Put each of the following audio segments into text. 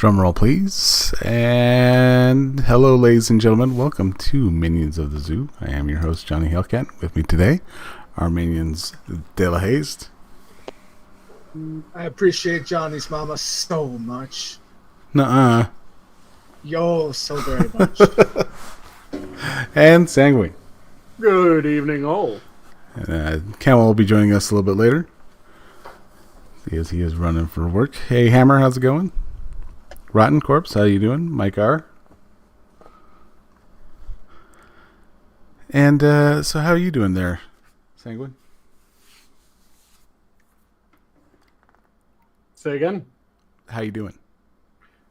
Drum roll, please. And hello, ladies and gentlemen. Welcome to Minions of the Zoo. I am your host, Johnny Hellcat. With me today, our minions, De La Haste. I appreciate Johnny's mama so much. Nuh-uh. Yo, so very much. And Sanguine. Good evening, all. Camel will be joining us a little bit later, as he is running for work. Hey, Hammer, how's it going? Rotten Corpse, how you doing? Mike R. And so how are you doing there, Sanguine? Say again? How you doing?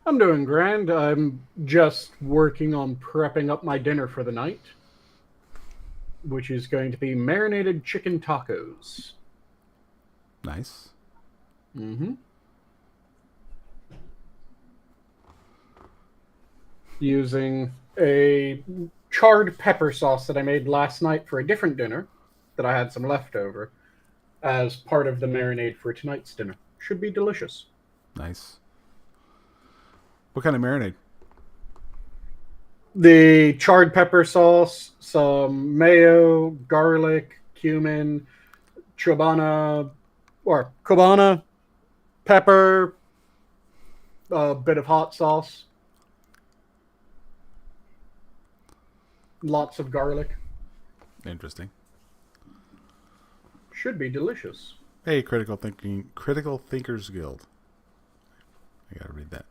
I'm doing grand. I'm just working on prepping up my dinner for the night, which is going to be marinated chicken tacos. Nice. Mm-hmm. Using a charred pepper sauce that I made last night for a different dinner that I had some leftover as part of the marinade for tonight's dinner. Should be delicious. Nice. What kind of marinade? The charred pepper sauce, some mayo, garlic, cumin, chobana, or cubana, pepper, a bit of hot sauce, lots of garlic. Interesting. Should be delicious. Hey, Critical Thinkers Guild. I gotta read that.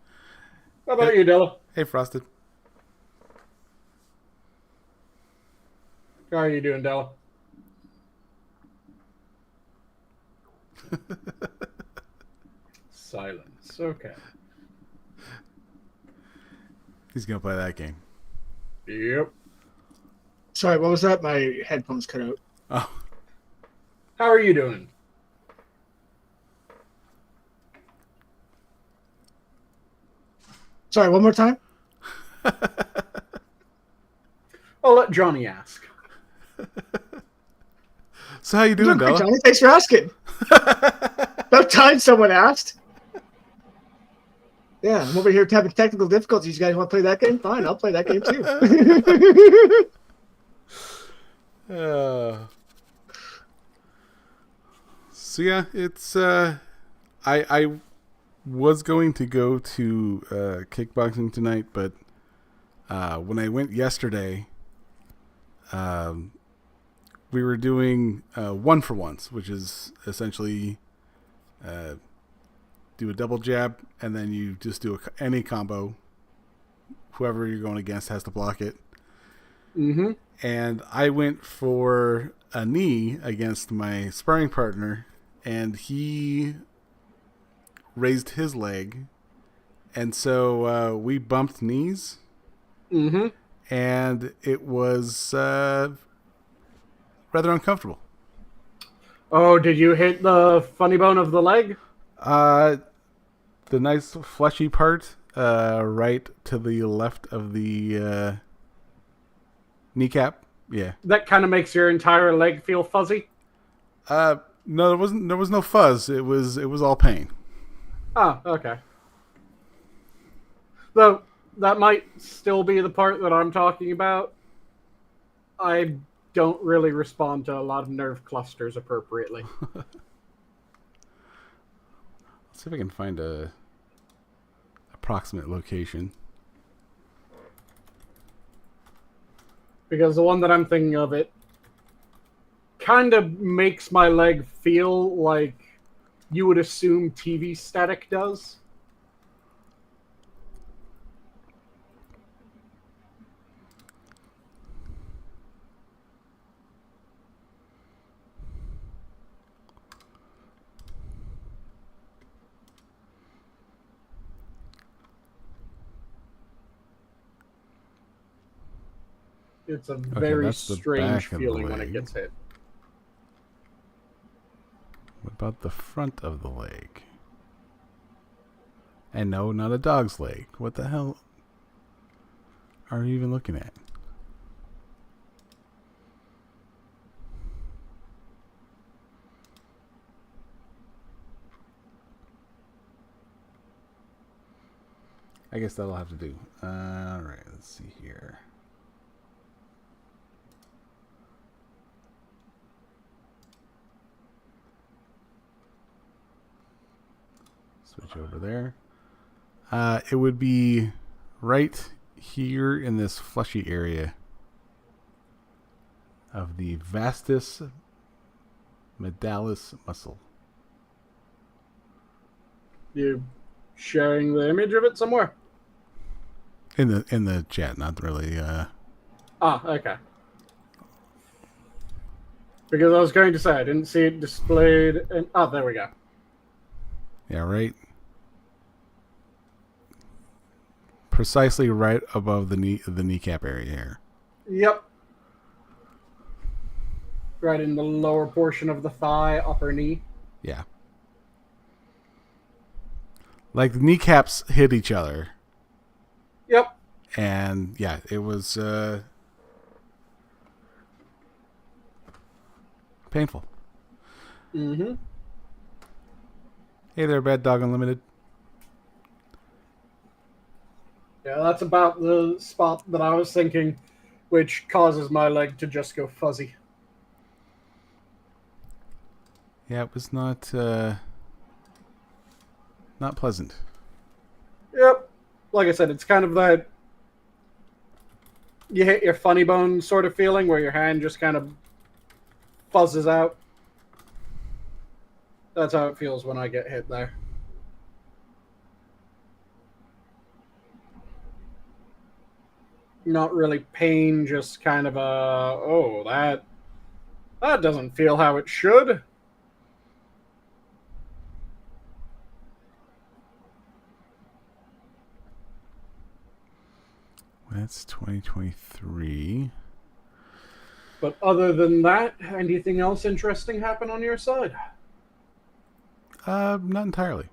How about you, Della? Hey, Frosted. How are you doing, Della? Silence. Okay. He's gonna play that game. Yep. Sorry, what was that? My headphones cut out. Oh, How are you doing? Sorry, one more time? I'll let Johnny ask. so how you I'm doing, great, Della? Johnny. Thanks for asking. About time someone asked. Yeah, I'm over here having technical difficulties. You guys want to play that game? Fine, I'll play that game too. So yeah, it's I was going to go to kickboxing tonight, but when I went yesterday, we were doing one for ones, which is essentially do a double jab and then you just do any combo. Whoever you're going against has to block it. Mm-hmm. And I went for a knee against my sparring partner, and he raised his leg, and so we bumped knees, Mm-hmm. and it was rather uncomfortable. Oh, did you hit the funny bone of the leg? The nice fleshy part right to the left of the kneecap. Yeah. That kind of makes your entire leg feel fuzzy? No, there was no fuzz. It was all pain. Oh, okay. Though, that might still be the part that I'm talking about. I don't really respond to a lot of nerve clusters appropriately. Let's see if I can find a approximate location. Because the one that I'm thinking of, it kind of makes my leg feel like you would assume TV static does. It's a very that's the strange back of the feeling when it leg. gets hit. What about the front of the leg? And no, not a dog's leg. What the hell are you even looking at? I guess that'll have to do. All right, let's see here. Switch over there. It would be right here in this fleshy area of the vastus medalis muscle. You sharing the image of it somewhere? In the chat, not really. Okay. Because I was going to say I didn't see it displayed. There we go. Yeah, right. Precisely right above the kneecap area here. Yep. Right in the lower portion of the thigh, upper knee. Yeah. Like the kneecaps hit each other. Yep. And yeah, it was painful. Mm-hmm. Hey there, Bad Dog Unlimited. Yeah, that's about the spot that I was thinking, which causes my leg to just go fuzzy. Yeah, it was not pleasant. Yep. Like I said, it's kind of that you hit your funny bone sort of feeling where your hand just kind of fuzzes out. That's how it feels when I get hit there. Not really pain, just kind of that doesn't feel how it should. That's 2023. But other than that, anything else interesting happen on your side? Not entirely.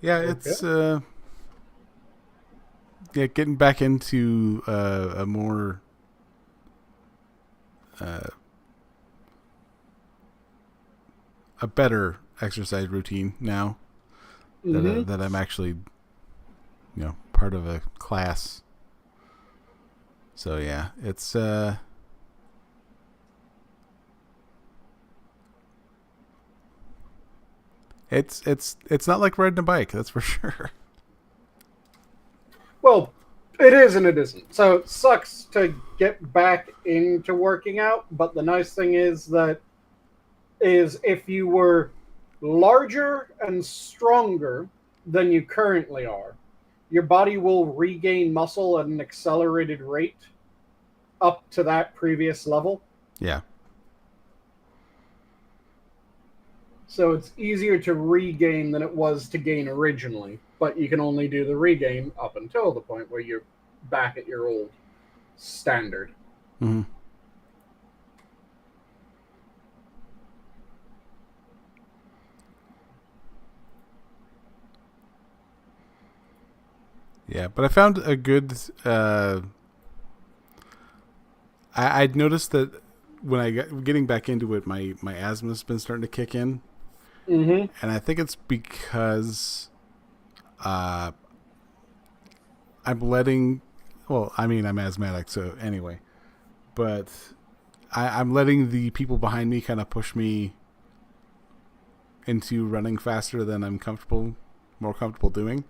Yeah, it's getting back into a more a better exercise routine now that I'm actually part of a class. So yeah, it's not like riding a bike, that's for sure. Well, it is and it isn't. So it sucks to get back into working out, but the nice thing is if you were larger and stronger than you currently are, your body will regain muscle at an accelerated rate up to that previous level. Yeah. So it's easier to regain than it was to gain originally, but you can only do the regain up until the point where you're back at your old standard. Mm-hmm. Yeah, but I found a good. I'd noticed that when I got getting back into it, my asthma's been starting to kick in, and I think it's because I'm letting. Well, I mean, I'm asthmatic, so anyway, but I'm letting the people behind me kind of push me into running faster than I'm more comfortable doing.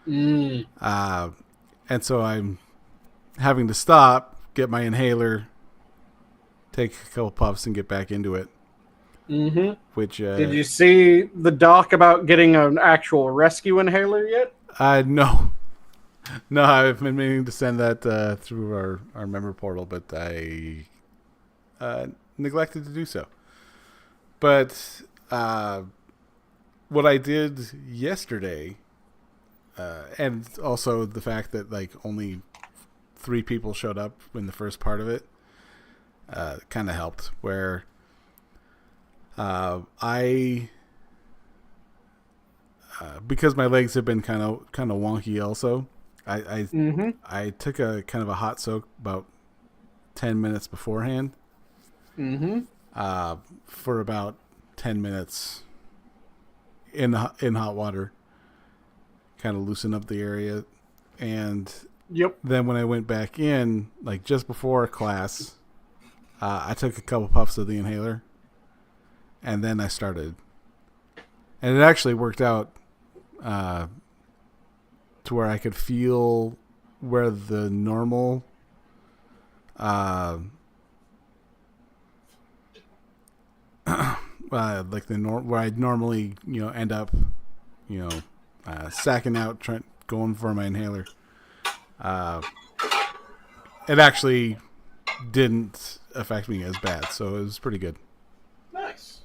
And so I'm having to stop, get my inhaler, take a couple puffs, and get back into it. Mm-hmm. Which did you see the doc about getting an actual rescue inhaler yet? No, I've been meaning to send that through our member portal, but I neglected to do so. But what I did yesterday. And also the fact that like only 3 people showed up in the first part of it kind of helped. Where I because my legs have been kind of wonky. Also, I took a kind of a hot soak about 10 minutes beforehand. For about 10 minutes in hot water, kind of loosen up the area. And then when I went back in, like just before class, I took a couple puffs of the inhaler, and then I started. And it actually worked out to where I could feel where the normal where I'd normally, end up, sacking out, going for my inhaler. It actually didn't affect me as bad, so it was pretty good. Nice.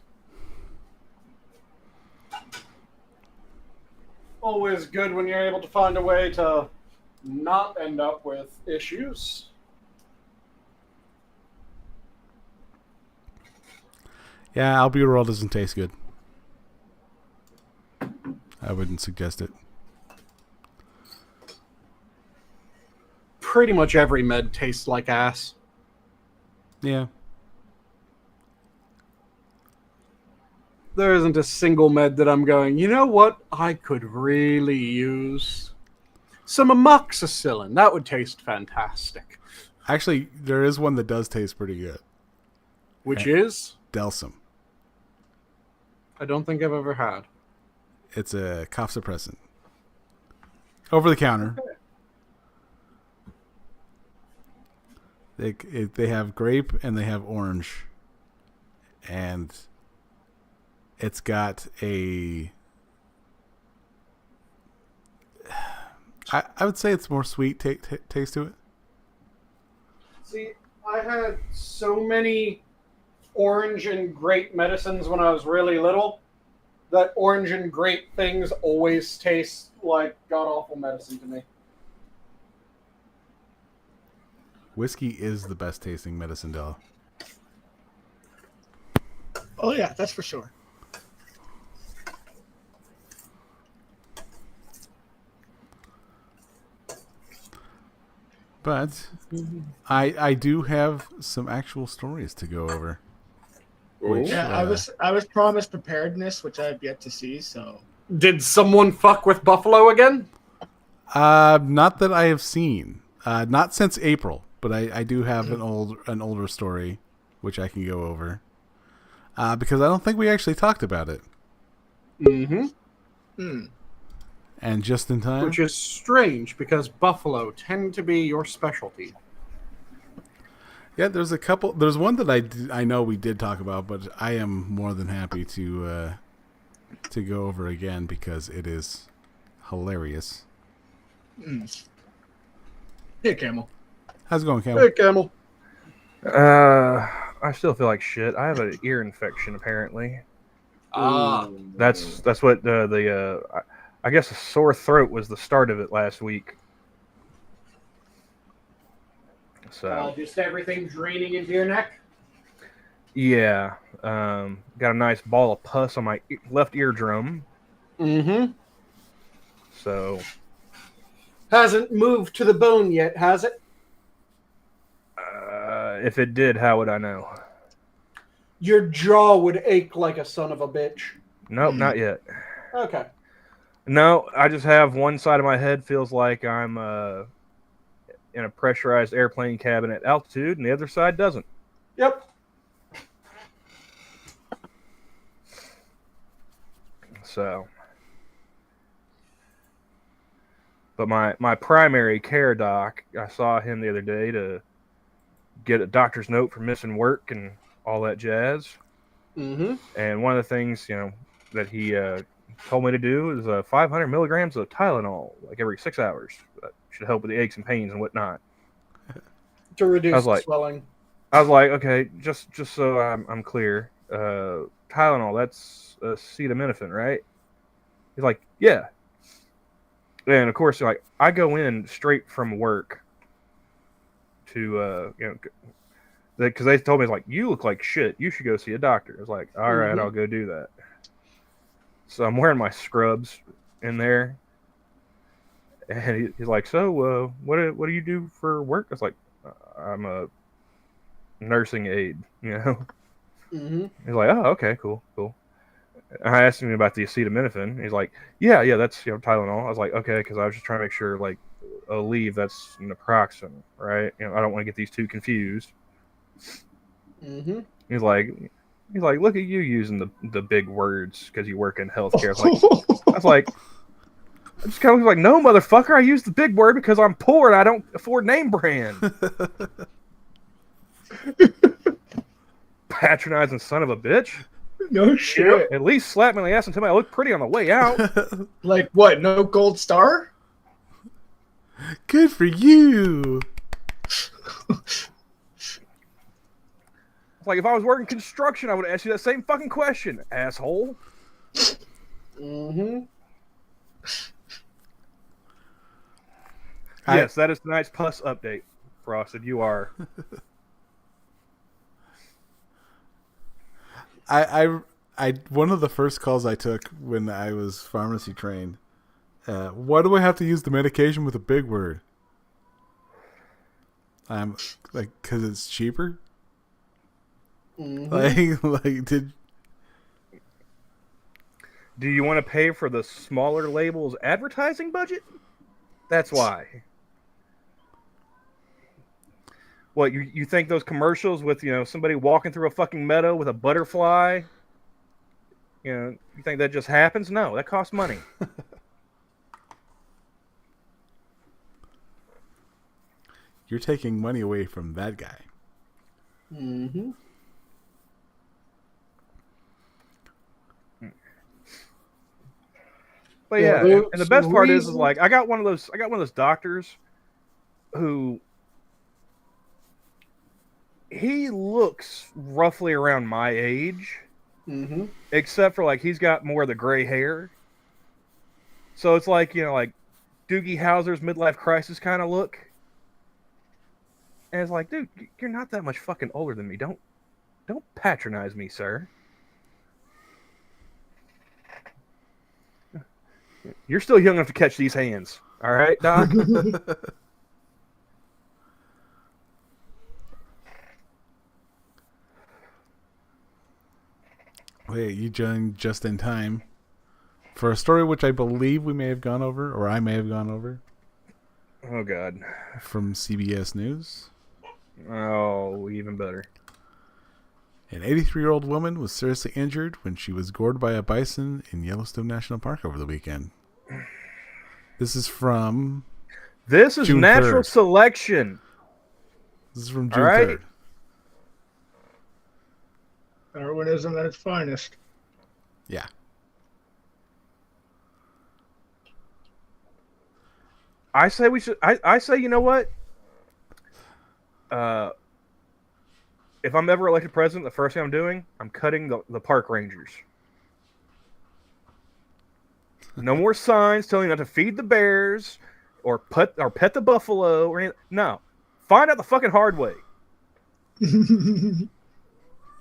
Always good when you're able to find a way to not end up with issues. Yeah, albuterol doesn't taste good. I wouldn't suggest it. Pretty much every med tastes like ass. Yeah. There isn't a single med that I'm going, you know what? I could really use some amoxicillin. That would taste fantastic. Actually, there is one that does taste pretty good. Which is? Delsum. I don't think I've ever had. It's a cough suppressant. Over the counter. They have grape and they have orange. And it's got a... I would say it's more sweet taste to it. See, I had so many orange and grape medicines when I was really little that orange and grape things always taste like god-awful medicine to me. Whiskey is the best tasting medicine, Della. Oh, yeah, that's for sure. But I do have some actual stories to go over. Which, I was promised preparedness, which I have yet to see. So, did someone fuck with Buffalo again? Not that I have seen. Not since April, but I do have an older story, which I can go over. Because I don't think we actually talked about it. Mm-hmm. And just in time. Which is strange, because buffalo tend to be your specialty. Yeah, there's a couple. There's one that I know we did talk about, but I am more than happy to go over again because it is hilarious. Hey, Camel. How's it going, Camel? Hey, Camel. I still feel like shit. I have an ear infection, apparently. That's what I guess a sore throat was the start of it last week. So just everything draining into your neck? Yeah. Got a nice ball of pus on my left eardrum. Mm-hmm. So hasn't moved to the bone yet, has it? If it did, how would I know? Your jaw would ache like a son of a bitch. Nope, not yet. Okay. No, I just have one side of my head feels like I'm in a pressurized airplane cabin at altitude, and the other side doesn't. Yep. So, but my primary care doc, I saw him the other day to get a doctor's note for missing work and all that jazz. Mm-hmm. And one of the things, that he told me to do is 500 milligrams of Tylenol, like every 6 hours. That should help with the aches and pains and whatnot. To reduce the swelling. I was like, okay, just so I'm clear, Tylenol, that's acetaminophen, right? He's like, yeah. And of course, like, I go in straight from work to, because they told me, it's like, you look like shit. You should go see a doctor. I was like, all right, I'll go do that. So I'm wearing my scrubs in there. And he's like, so what do you do for work? I was like, I'm a nursing aide, Mm-hmm. He's like, oh, okay, cool. I asked him about the acetaminophen. He's like, yeah, that's Tylenol. I was like, okay, because I was just trying to make sure, like, Aleve, that's naproxen, right? I don't want to get these two confused. Mm-hmm. He's like, look at you using the big words because you work in healthcare. I was like, I just kind of like, no, motherfucker, I use the big word because I'm poor and I don't afford name brand. Patronizing son of a bitch. No shit. At least slap me in the ass and tell me I look pretty on the way out. Like what? No gold star? Good for you. Like, if I was working construction, I would ask you that same fucking question, asshole. Mm-hmm. Yes, that is tonight's Plus update, Frosted. You are. I one of the first calls I took when I was pharmacy trained. Why do I have to use the medication with a big word? I'm like, because it's cheaper. Mm-hmm. Do you want to pay for the smaller label's advertising budget? That's why. What, you think those commercials with, somebody walking through a fucking meadow with a butterfly, you think that just happens? No, that costs money. You're taking money away from that guy. Mm-hmm. But yeah, and the best part is like I got one of those doctors who he looks roughly around my age, except for like he's got more of the gray hair. So it's like like Doogie Howser's midlife crisis kind of look. And it's like, dude, you're not that much fucking older than me. Don't patronize me, sir. You're still young enough to catch these hands. All right, Doc? Wait, you joined just in time for a story which I believe we may have gone over, or I may have gone over. Oh, God. From CBS News. Oh, even better. An 83-year-old woman was seriously injured when she was gored by a bison in Yellowstone National Park over the weekend. This is from June natural 3rd. Selection. This is from June 3rd. Darwinism at its finest. Yeah. I say we should. I say, you know what? If I'm ever elected president, the first thing I'm doing, I'm cutting the park rangers. No more signs telling you not to feed the bears or pet the buffalo or anything. No, find out the fucking hard way.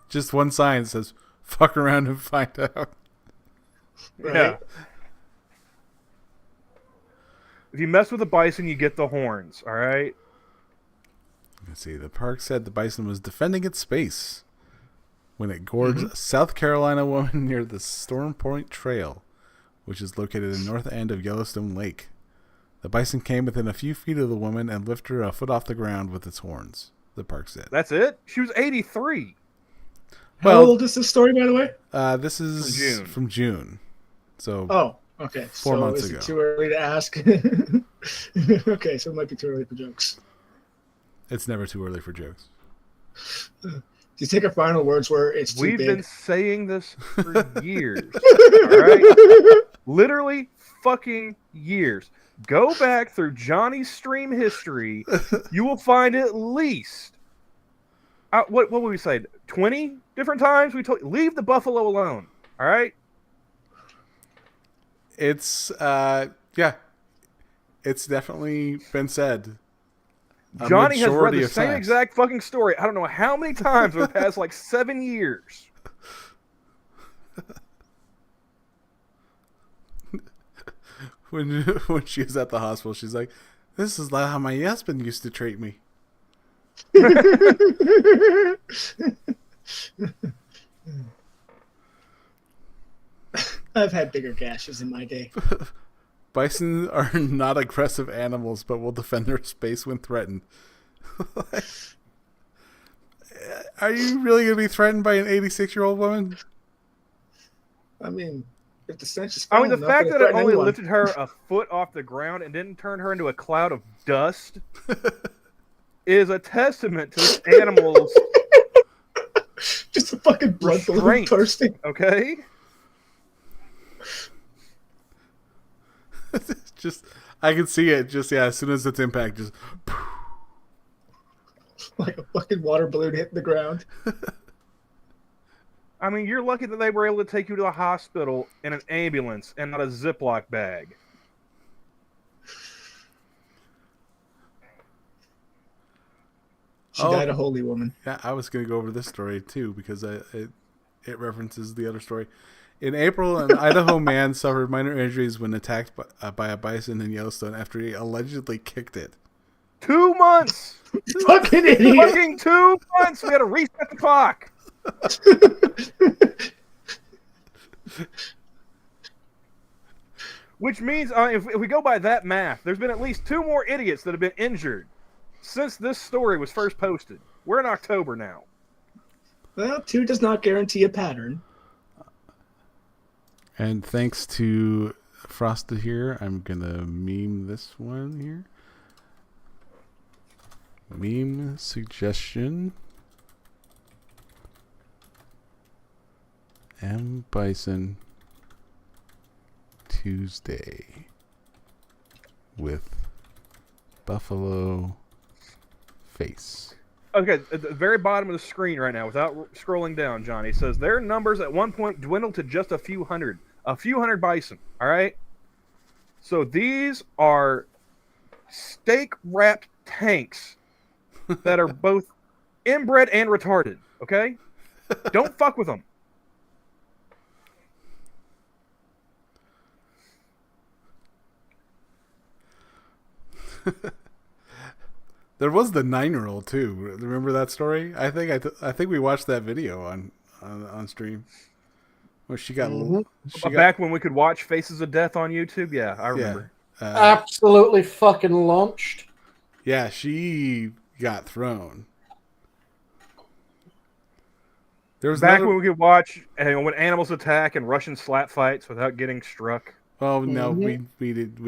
Just one sign says "fuck around and find out." Right? Yeah. If you mess with a bison, you get the horns. All right. Let's see. The park said the bison was defending its space when it gored a South Carolina woman near the Storm Point Trail, which is located in the north end of Yellowstone Lake. The bison came within a few feet of the woman and lifted her a foot off the ground with its horns, the park said. That's it? She was 83. How old is this story, by the way? This is from June. So okay. 4 months ago. Is it too early to ask? Okay, so it might be too early for jokes. It's never too early for jokes. Do you take our final words where it's too We've big? been saying this for years. All right? Literally fucking years. Go back through Johnny's stream history. You will find at least what would we say? 20 different times we told leave the buffalo alone. All right? It's it's definitely been said. Johnny has read the same exact fucking story. I don't know how many times over the past like 7 years. When she was at the hospital, she's like, "This is how my husband used to treat me." I've had bigger gashes in my day. Bison are not aggressive animals, but will defend their space when threatened. Are you really going to be threatened by an 86-year-old woman? I mean, if the stench is I strong mean, the enough, fact it'll that it threaten only anyone. lifted her a foot off the ground and didn't turn her into a cloud of dust is a testament to this animal's Just a fucking blood balloon restraint. bursting. Okay? Just, I can see it. Just as soon as it's impact, just. Like a fucking water balloon hitting the ground. I mean, you're lucky that they were able to take you to the hospital in an ambulance and not a Ziploc bag. She died a holy woman. Yeah, I was going to go over this story too because it references the other story. In April, an Idaho man suffered minor injuries when attacked by a bison in Yellowstone after he allegedly kicked it. 2 months! Fucking idiot! Fucking 2 months! We had to reset the clock! Which means, if we go by that math, there's been at least 2 more idiots that have been injured since this story was first posted. We're in October now. Well, 2 does not guarantee a pattern. And thanks to Frosted here, I'm going to meme this one here. Meme suggestion. M. Bison Tuesday with buffalo face. Okay, at the very bottom of the screen right now, without scrolling down, Johnny, says their numbers at one point dwindled to just a few hundred bison, all right? So these are steak-wrapped tanks that are both inbred and retarded, okay? Don't fuck with them. There was the 9-year-old too. Remember that story? I think we watched that video on stream. Where she got Back when we could watch Faces of Death on YouTube? Yeah, I remember. Absolutely fucking launched. Yeah, she got thrown. There was back when we could watch when animals attack and Russian slap fights without getting struck. Oh no, we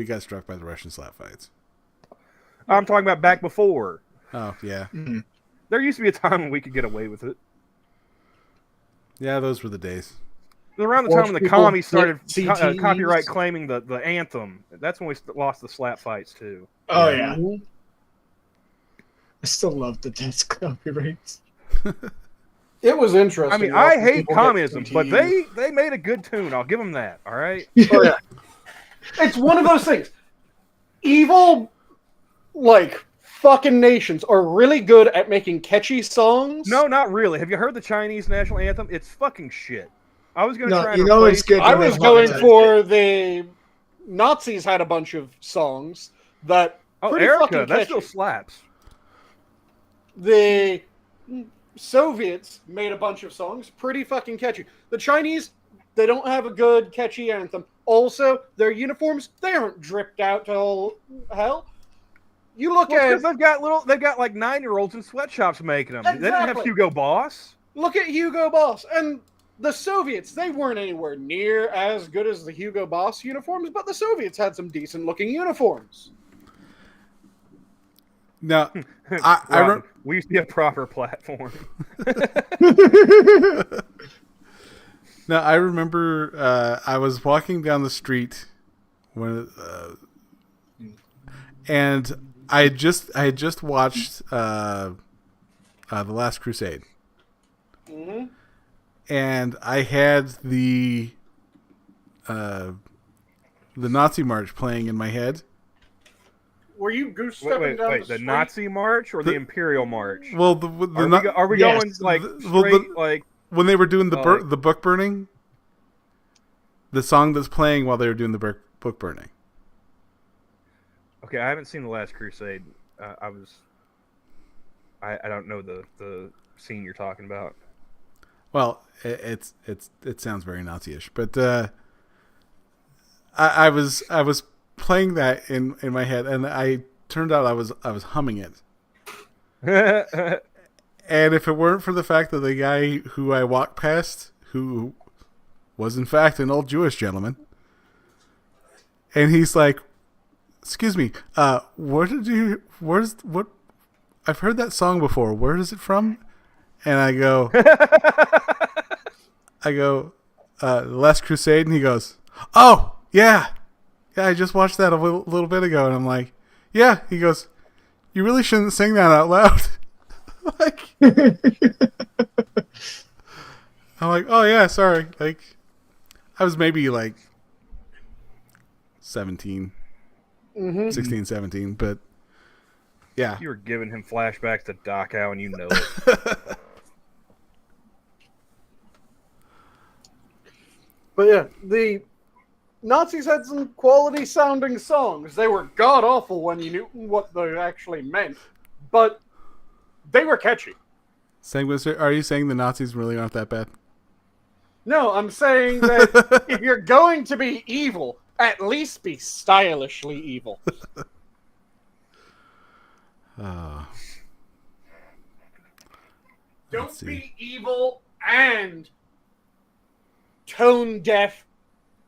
got struck by the Russian slap fights. I'm talking about back before. Oh yeah. Mm-hmm. There used to be a time when we could get away with it. Yeah, those were the days. It was around the time when the commies started copyright claiming the anthem. That's when we lost the slap fights too. Oh yeah. I still love the death copyrights. It was interesting. I mean, I hate communism, but they made a good tune. I'll give them that. All right. Oh, yeah. It's one of those things. Evil, like, fucking nations are really good at making catchy songs. No, not really. Have you heard the Chinese national anthem? It's fucking shit. I was going to try and it's good. I was going for the Nazis had a bunch of songs that pretty Erica, fucking that catchy. still slaps. The Soviets made a bunch of songs pretty fucking catchy. The Chinese, they don't have a good catchy anthem. Also, their uniforms, they aren't dripped out to all hell. You look at they've got like 9-year-olds in sweatshops making them. Exactly. They didn't have Hugo Boss. Look at Hugo Boss and the Soviets. They weren't anywhere near as good as the Hugo Boss uniforms, but the Soviets had some decent looking uniforms. Now, we used to be a proper platform. Now, I remember I was walking down the street when, and I had just watched The Last Crusade, and I had the Nazi march playing in my head. Were you goose stepping down the street? Nazi march or the Imperial march? Well, are we going like straight like when they were doing the book burning? The song that's playing while they were doing the book burning. Okay, I haven't seen The Last Crusade. I don't know the scene you're talking about. Well, it sounds very Nazi-ish, but I was playing that in my head, and I turned out I was humming it. And if it weren't for the fact that the guy who I walked past, who was in fact an old Jewish gentleman, and he's like, "Excuse me, what? I've heard that song before. Where is it from?" And I go, The Last Crusade, and he goes, "Oh, yeah, I just watched that a little bit ago." And I'm like, "Yeah." He goes, "You really shouldn't sing that out loud." Like, I'm like, "Oh yeah, sorry." Like, I was maybe like 17, 16, 17, but yeah. You were giving him flashbacks to Dachau, and you know it. But yeah, the Nazis had some quality sounding songs. They were god awful when you knew what they actually meant, but they were catchy. Sanguine, are you saying the Nazis really aren't that bad? No, I'm saying that if you're going to be evil, at least be stylishly evil. Don't be evil and tone deaf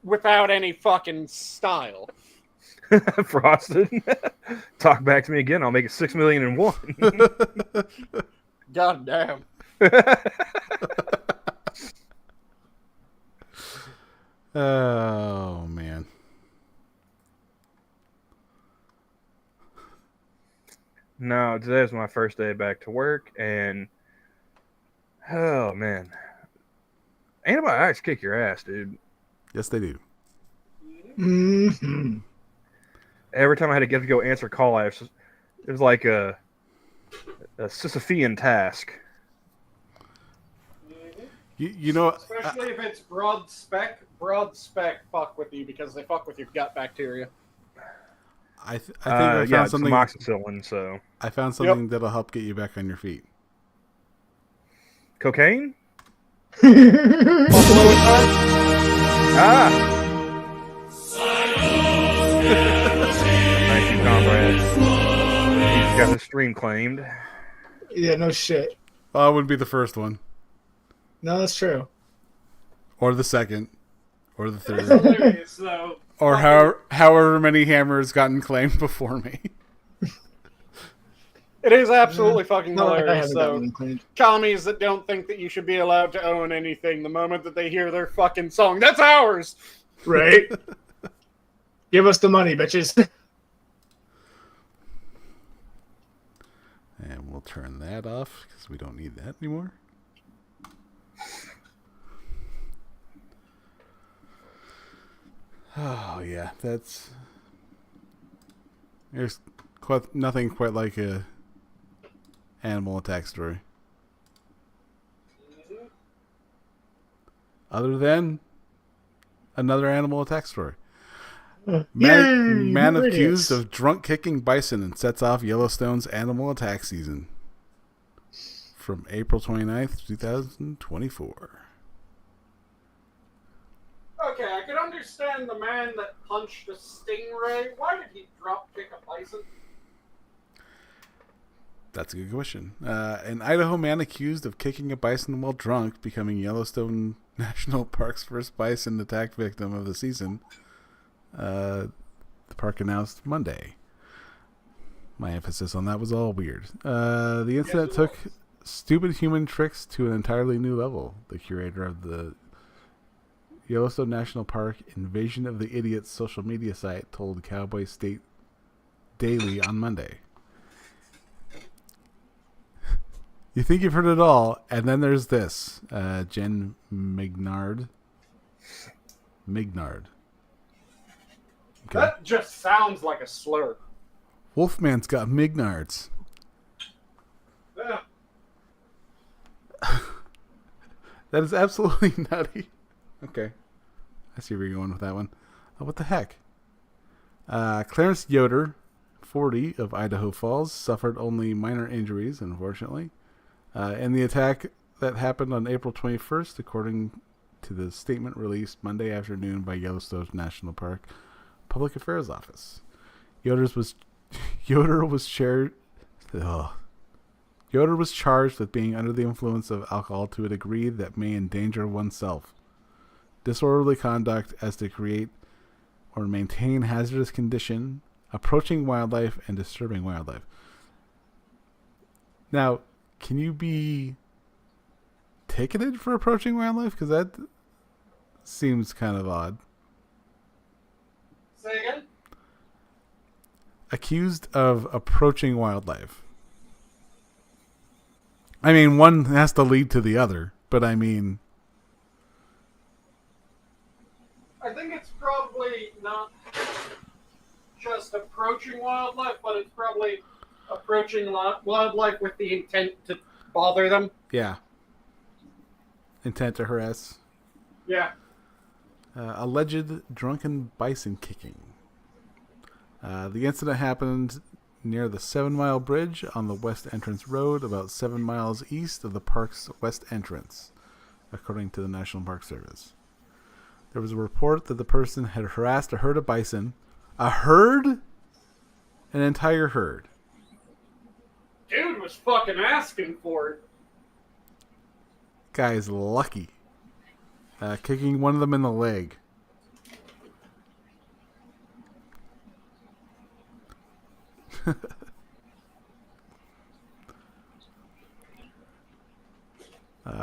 without any fucking style. Frosted. Talk back to me again. I'll make it 6 million in one. God damn. Oh man. No, today was my first day back to work, and oh man, antibiotics kick your ass, dude. Yes, they do. Mm-hmm. Every time I had to get to go answer call, it was like a Sisyphean task. You know, Especially if it's broad spec, fuck with you because they fuck with your gut bacteria. I think I found something. Amoxicillin, so I found something that'll help get you back on your feet. Cocaine? Ah! Thank you, comrade. He's got the stream claimed. Yeah, no shit. Well, it would be the first one, No, that's true. or the second, or the third, Hilarious, though. or however many hammers gotten claimed before me. It is absolutely fucking No, I hilarious, haven't gotten though. them cleaned. Commies that don't think that you should be allowed to own anything the moment that they hear their fucking song. That's ours! Right? Give us the money, bitches. And we'll turn that off because we don't need that anymore. Oh yeah, there's nothing quite like a animal attack story. Other than another animal attack story. Man accused of drunk kicking bison and sets off Yellowstone's animal attack season. From April 29th, 2024. Okay, I can understand the man that punched a stingray. Why did he drop kick a bison? That's a good question. An Idaho man accused of kicking a bison while drunk, becoming Yellowstone National Park's first bison attack victim of the season. The park announced Monday. My emphasis on that was all weird. The incident took stupid human tricks to an entirely new level, the curator of the Yellowstone National Park Invasion of the Idiots social media site told Cowboy State Daily on Monday. You think you've heard it all, and then there's this. Jen Mignard. Okay. That just sounds like a slur. Wolfman's got Mignards. Yeah. That is absolutely nutty. Okay. I see where you're going with that one. Oh, what the heck? Clarence Yoder, 40, of Idaho Falls, suffered only minor injuries, unfortunately. In the attack that happened on April 21st, according to the statement released Monday afternoon by Yellowstone National Park Public Affairs Office. Yoder was charged with being under the influence of alcohol to a degree that may endanger oneself, disorderly conduct as to create or maintain hazardous condition, approaching wildlife, and disturbing wildlife. Now, can you be ticketed for approaching wildlife? Because that seems kind of odd. Say again? Accused of approaching wildlife. I mean, one has to lead to the other, but I mean... I think it's probably not just approaching wildlife, but it's probably approaching wildlife with the intent to bother them. Yeah. Intent to harass. Yeah. Alleged drunken bison kicking. The incident happened near the 7 Mile Bridge on the West Entrance Road, about 7 miles east of the park's west entrance, according to the National Park Service. There was a report that the person had harassed a herd of bison. A herd? An entire herd. Dude was fucking asking for it. Guy's lucky. Kicking one of them in the leg.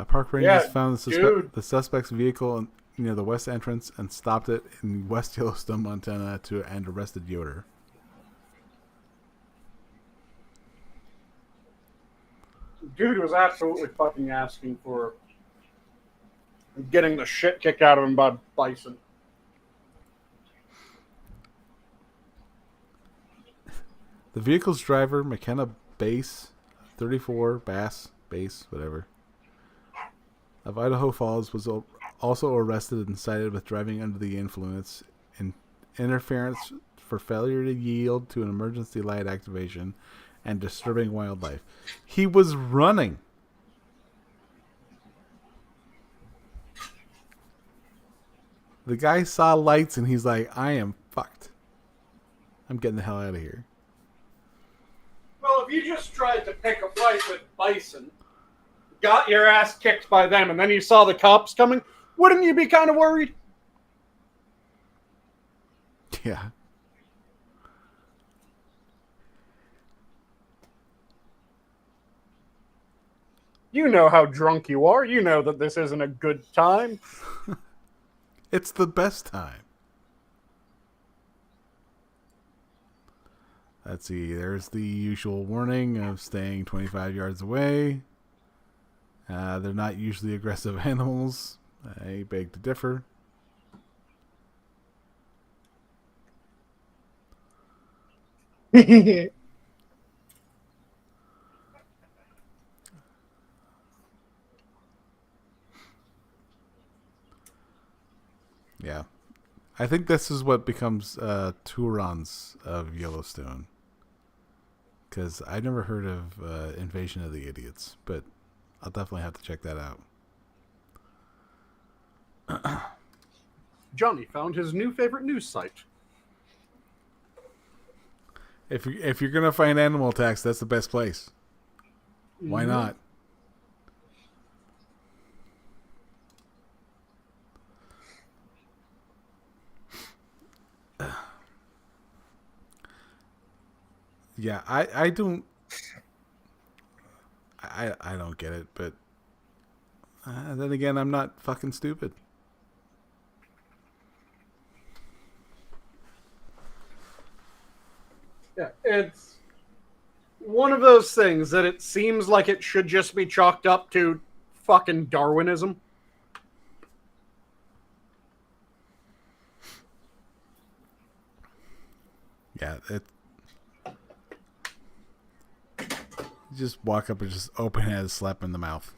Park rangers found the suspect's vehicle near the west entrance and stopped it in West Yellowstone, Montana, and arrested Yoder. Dude was absolutely fucking asking for getting the shit kicked out of him by bison. The vehicle's driver, McKenna Bass, 34, whatever, of Idaho Falls, was also arrested and cited with driving under the influence, and interference for failure to yield to an emergency light activation, and disturbing wildlife. He was running. The guy saw lights and he's like, I am fucked. I'm getting the hell out of here. Well, if you just tried to pick a fight with bison, got your ass kicked by them, and then you saw the cops coming, wouldn't you be kind of worried? Yeah. You know how drunk you are. You know that this isn't a good time. It's the best time. Let's see. There's the usual warning of staying 25 yards away. They're not usually aggressive animals. I beg to differ. Yeah. I think this is what becomes Turons of Yellowstone. Because I never heard of Invasion of the Idiots, but I'll definitely have to check that out. Johnny found his new favorite news site. If you're gonna find animal attacks, that's the best place. Why not? Yeah, I don't get it, but then again, I'm not fucking stupid. Yeah, it's one of those things that it seems like it should just be chalked up to fucking Darwinism. Yeah, just walk up and just open hand, slap in the mouth.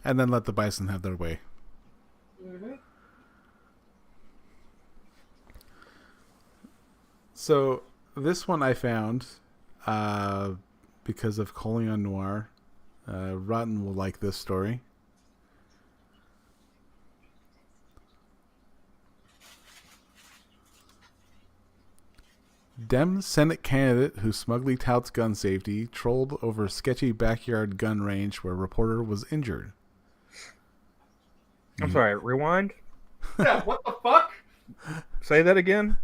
And then let the bison have their way. Mm-hmm. So this one I found because of Colion Noir. Rotten will like this story. Dem Senate candidate who smugly touts gun safety trolled over sketchy backyard gun range where reporter was injured. I'm sorry, rewind? Yeah, what the fuck? Say that again?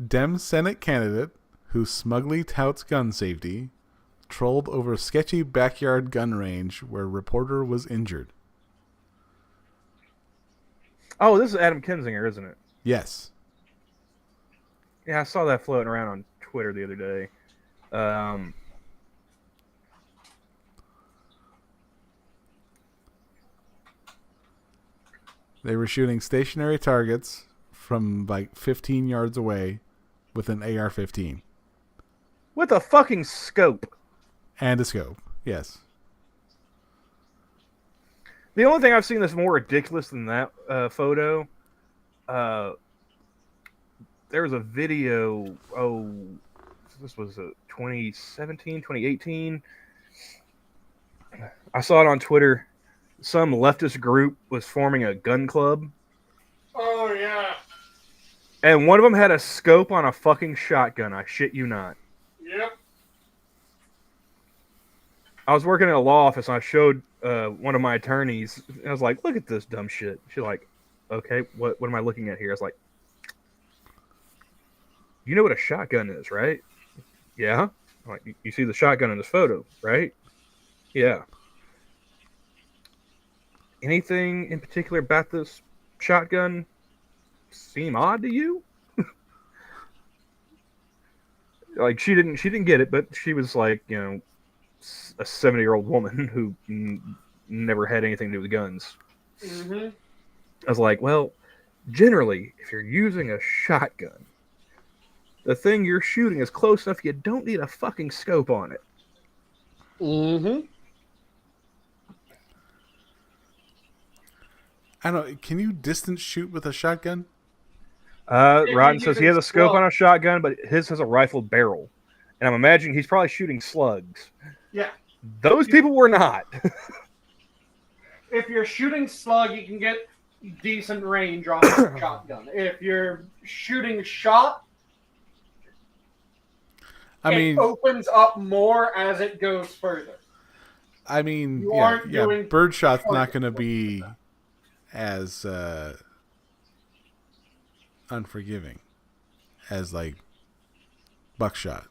Dem Senate candidate who smugly touts gun safety trolled over sketchy backyard gun range where reporter was injured. Oh, this is Adam Kinzinger, isn't it? Yes. Yeah, I saw that floating around on Twitter the other day. They were shooting stationary targets from like 15 yards away with an AR-15. With a fucking scope. And a scope, yes. The only thing I've seen that's more ridiculous than that photo, there was a video, this was 2017, 2018. I saw it on Twitter. Some leftist group was forming a gun club. Oh, yeah. And one of them had a scope on a fucking shotgun. I shit you not. Yep. I was working in a law office and I showed one of my attorneys. I was like, look at this dumb shit. She's like, okay, what am I looking at here? I was like, you know what a shotgun is, right? Yeah. I'm like, you see the shotgun in this photo, right? Yeah. Anything in particular about this shotgun seem odd to you? Like she didn't get it, but she was like, you know, a 70-year-old woman who never had anything to do with guns. Mm-hmm. I was like, well, generally, if you're using a shotgun, the thing you're shooting is close enough you don't need a fucking scope on it. Mm-hmm. I don't know. Can you distance shoot with a shotgun? Rotten says he has a scope on a shotgun, but his has a rifled barrel. And I'm imagining he's probably shooting slugs. Yeah. Those people were not. If you're shooting slug, you can get decent range on a shotgun. If you're shooting shot, it opens up more as it goes further. I mean, You aren't doing birdshot's not going to be as unforgiving as like buckshot.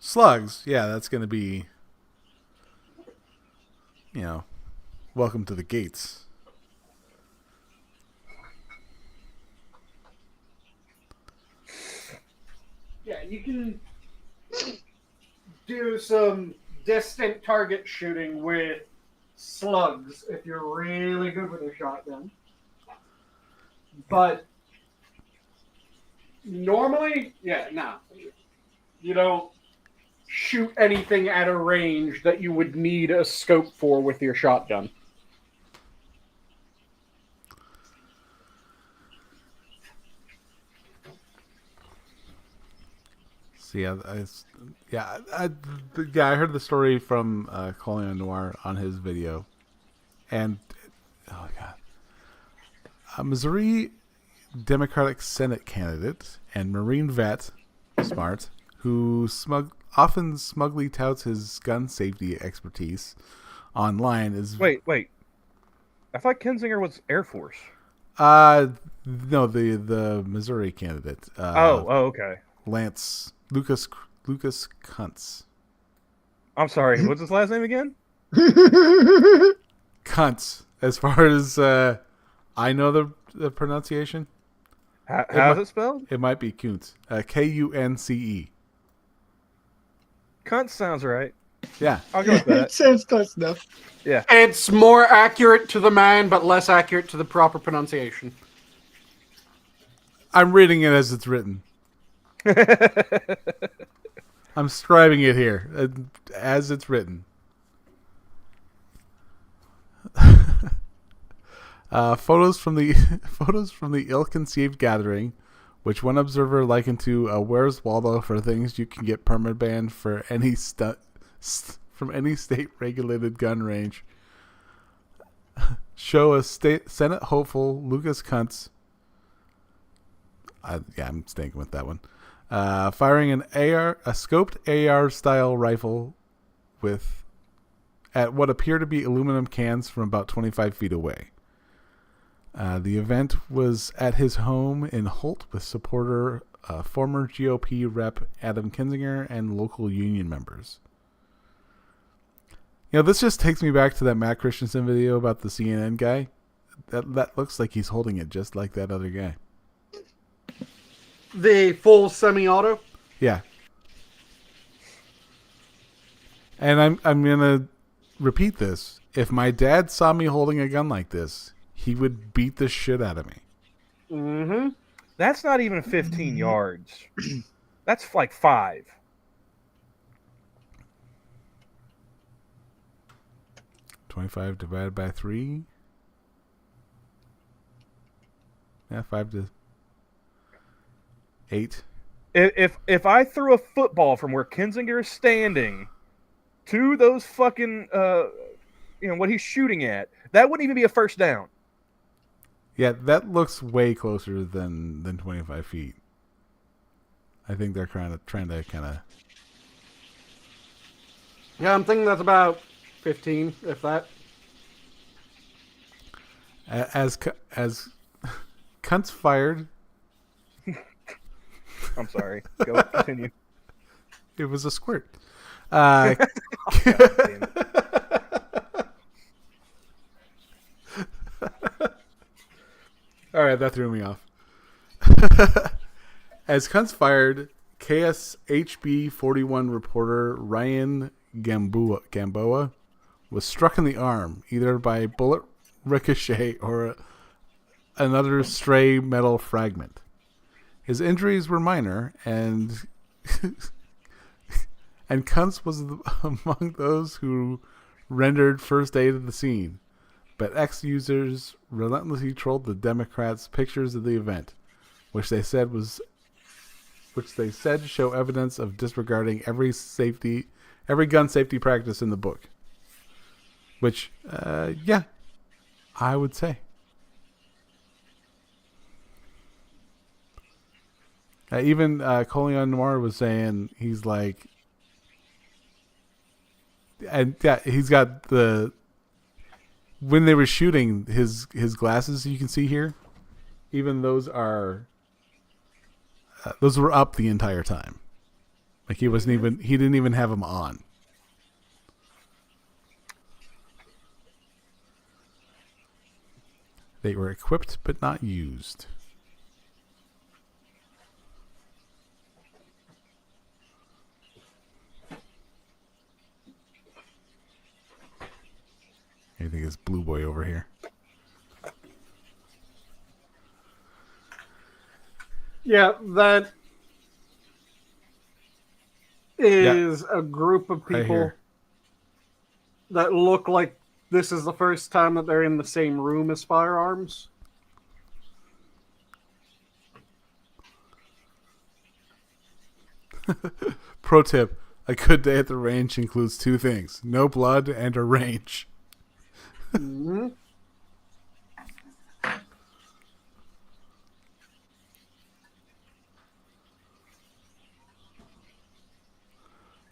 Slugs, yeah, that's going to be, you know, welcome to the gates. Yeah, you can do some distant target shooting with slugs if you're really good with a shotgun. But normally, you don't shoot anything at a range that you would need a scope for with your shotgun. So I heard the story from Colin Noir on his video, and oh my god, a Missouri Democratic Senate candidate and Marine vet, smart, who often smugly touts his gun safety expertise online is Wait. I thought Kinzinger was Air Force. No, the Missouri candidate. Okay. Lucas Kuntz. I'm sorry. What's his last name again? Kuntz. As far as I know the pronunciation. How's it spelled? It might be Kuntz. Kunce. Cunt sounds right. Yeah. I'll go with that. It sounds close enough. Yeah. It's more accurate to the man, but less accurate to the proper pronunciation. I'm reading it as it's written. I'm scribing it here as it's written. Photos from the ill-conceived gathering, which one observer likened to Where's Waldo for things you can get permabanned for any from any state-regulated gun range. Show a Senate hopeful, Lucas Kuntz. I'm staying with that one. Firing a scoped AR-style rifle at what appear to be aluminum cans from about 25 feet away. The event was at his home in Holt with supporter former GOP rep Adam Kinzinger and local union members. This just takes me back to that Matt Christensen video about the CNN guy. That looks like he's holding it just like that other guy. The full semi-auto? Yeah. And I'm going to repeat this. If my dad saw me holding a gun like this, he would beat the shit out of me. Mm-hmm. That's not even 15 yards. That's like 5. $25 divided by 3. Yeah, 5 to 8. If I threw a football from where Kinzinger is standing to those fucking what he's shooting at, that wouldn't even be a first down. Yeah, that looks way closer than 25 feet. I think they're trying to kind of. Yeah, I'm thinking that's about 15, if that. As Kuntz fired. I'm sorry. Go continue. It was a squirt. Oh, God damn it. All right, that threw me off. As Kuntz fired, KSHB 41 reporter Ryan Gamboa was struck in the arm, either by bullet ricochet or another stray metal fragment. His injuries were minor, and Kuntz was among those who rendered first aid at the scene. But ex-users relentlessly trolled the Democrats' pictures of the event, which they said show evidence of disregarding every gun safety practice in the book. Which, yeah, I would say. Even Colion Noir was saying he's like, and yeah, he's got when they were shooting his glasses, you can see here, even those were up the entire time. Like he didn't even have them on. They were equipped but not used. I think it's Blue Boy over here. Yeah, that is a group of people that look like this is the first time that they're in the same room as firearms. Pro tip: a good day at the range includes 2 things: no blood and a range. Mm-hmm.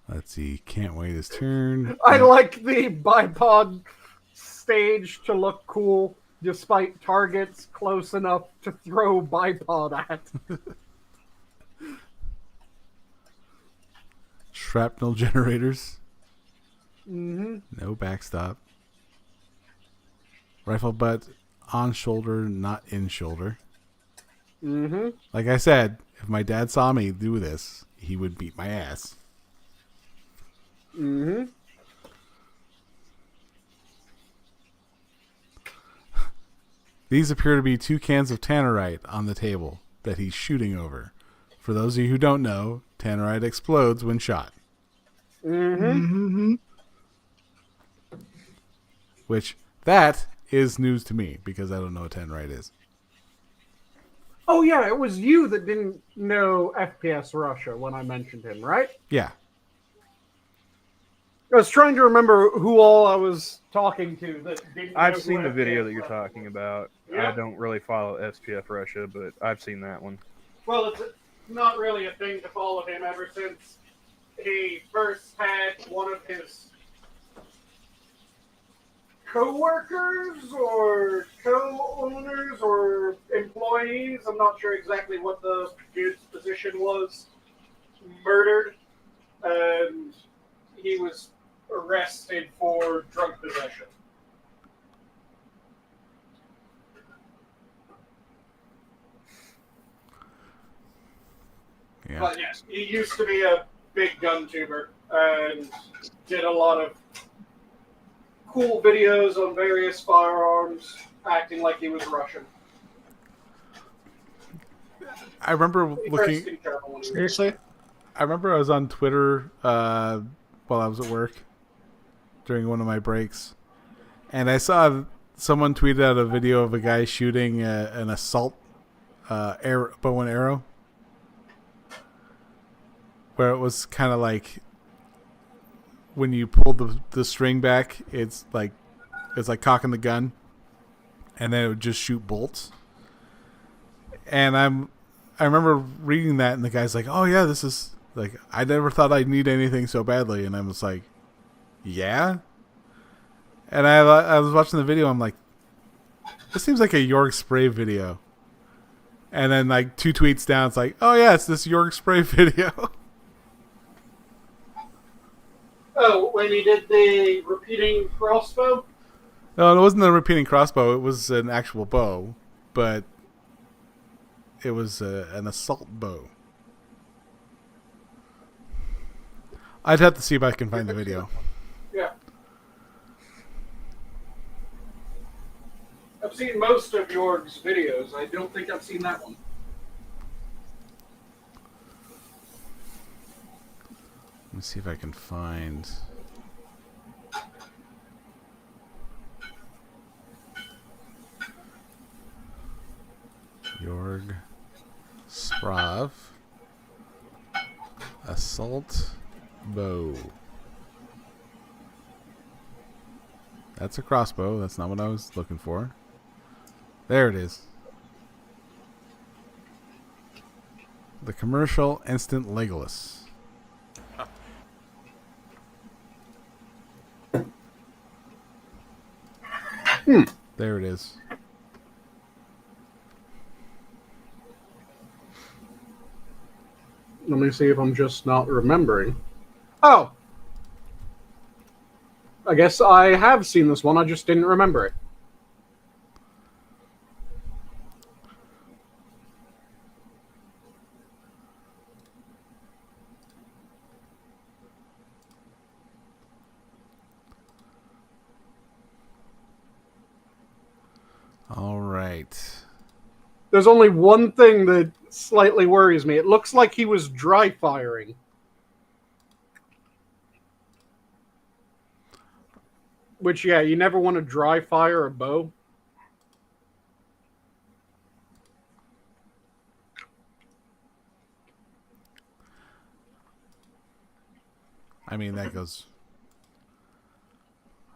Let's see. Can't wait his turn. I like the bipod stage to look cool, despite targets close enough to throw bipod at. Shrapnel generators. Mm-hmm. No backstop. Rifle butt on shoulder, not in shoulder. Mm-hmm. Like I said, if my dad saw me do this, he would beat my ass. Mm-hmm. These appear to be 2 cans of tannerite on the table that he's shooting over. For those of you who don't know, tannerite explodes when shot. Mm-hmm. Which, that is news to me, because I don't know what tannerite is. Oh, yeah, it was you that didn't know FPS Russia when I mentioned him, right? Yeah. I was trying to remember who all I was talking to that didn't know I've who seen the video FPF that you're Russia talking was. about. Yeah. I don't really follow SPF Russia, but I've seen that one. Well, it's not really a thing to follow him ever since he first had one of his co-workers or co-owners or employees, I'm not sure exactly what the dude's position was, murdered, and he was arrested for drug possession. Yeah. But yes, he used to be a big gun tuber and did a lot of cool videos on various firearms, acting like he was Russian. I remember looking. Seriously? I remember I was on Twitter while I was at work during one of my breaks, and I saw someone tweeted out a video of a guy shooting an assault bow and arrow, where it was kind of like when you pull the string back, it's like cocking the gun, and then it would just shoot bolts. And I remember reading that, and the guy's like, "Oh yeah, this is like I never thought I'd need anything so badly," and I was like, "Yeah." And I was watching the video, I'm like, "This seems like a York spray video." And then like 2 tweets down, it's like, "Oh yeah, it's this York spray video." Oh, when he did the repeating crossbow? No, it wasn't a repeating crossbow. It was an actual bow, but it was an assault bow. I'd have to see if I can find the video. Yeah. I've seen most of Jorg's videos. I don't think I've seen that one. Let me see if I can find. Jorg Sprav assault bow. That's a crossbow. That's not what I was looking for. There it is. The commercial instant Legolas. There it is. Let me see if I'm just not remembering. Oh! I guess I have seen this one, I just didn't remember it. All right. There's only one thing that slightly worries me. It looks like he was dry firing. Which, yeah, you never want to dry fire a bow. I mean, that goes...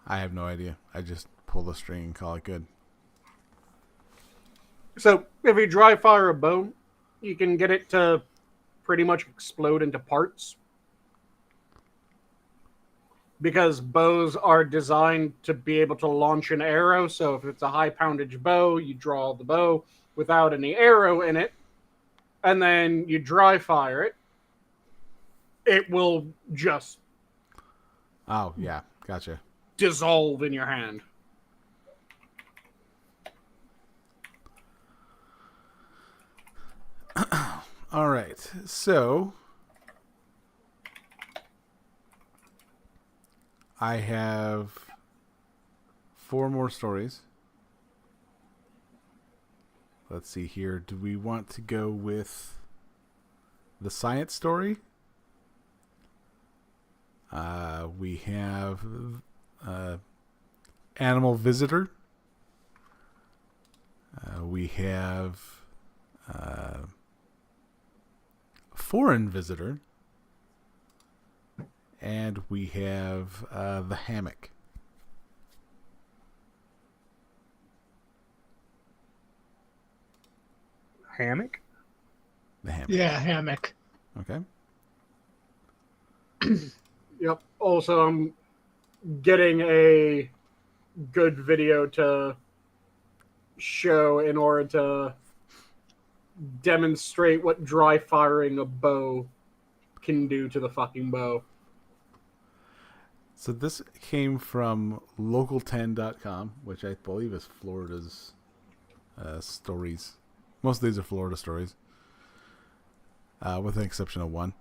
I have no idea. I just pull the string and call it good. So, if you dry fire a bow, you can get it to pretty much explode into parts. Because bows are designed to be able to launch an arrow, so if it's a high poundage bow, you draw the bow without any arrow in it, and then you dry fire it, it will just Oh, yeah. Gotcha. dissolve in your hand. All right. So I have 4 more stories. Let's see here. Do we want to go with the science story? We have animal visitor. We have foreign visitor. And we have the hammock. Hammock? The hammock. Yeah, hammock. Okay. Yep. Also, I'm getting a good video to show in order to demonstrate what dry firing a bow can do to the fucking bow. So this came from local10.com, which I believe is Florida's stories. Most of these are Florida stories, with an exception of one.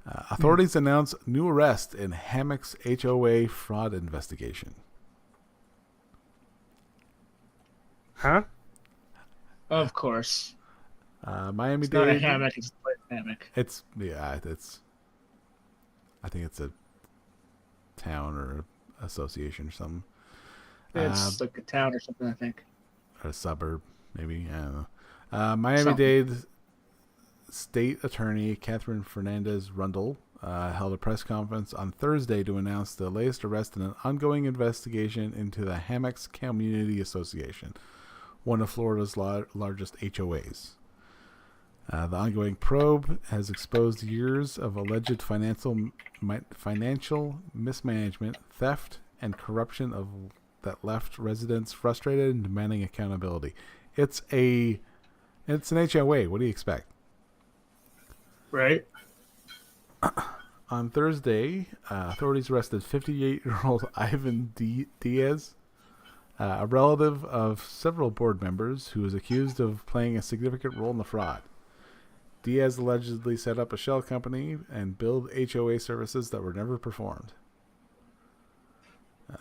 Authorities announce new arrest in Hammock's HOA fraud investigation. Huh? Of course. Miami-Dade. It's not a hammock, it's a hammock. It's I think it's a town or association or something. It's like a town or something, I think. Or a suburb, maybe. I don't know. Miami-Dade State Attorney Catherine Fernandez Rundle held a press conference on Thursday to announce the latest arrest in an ongoing investigation into the Hammocks Community Association, one of Florida's largest HOAs. The ongoing probe has exposed years of alleged financial mismanagement, theft, and corruption that left residents frustrated and demanding accountability. It's an HOA. What do you expect? Right? On Thursday, authorities arrested 58-year-old Ivan Diaz, a relative of several board members, who was accused of playing a significant role in the fraud. Diaz allegedly set up a shell company and billed HOA services that were never performed.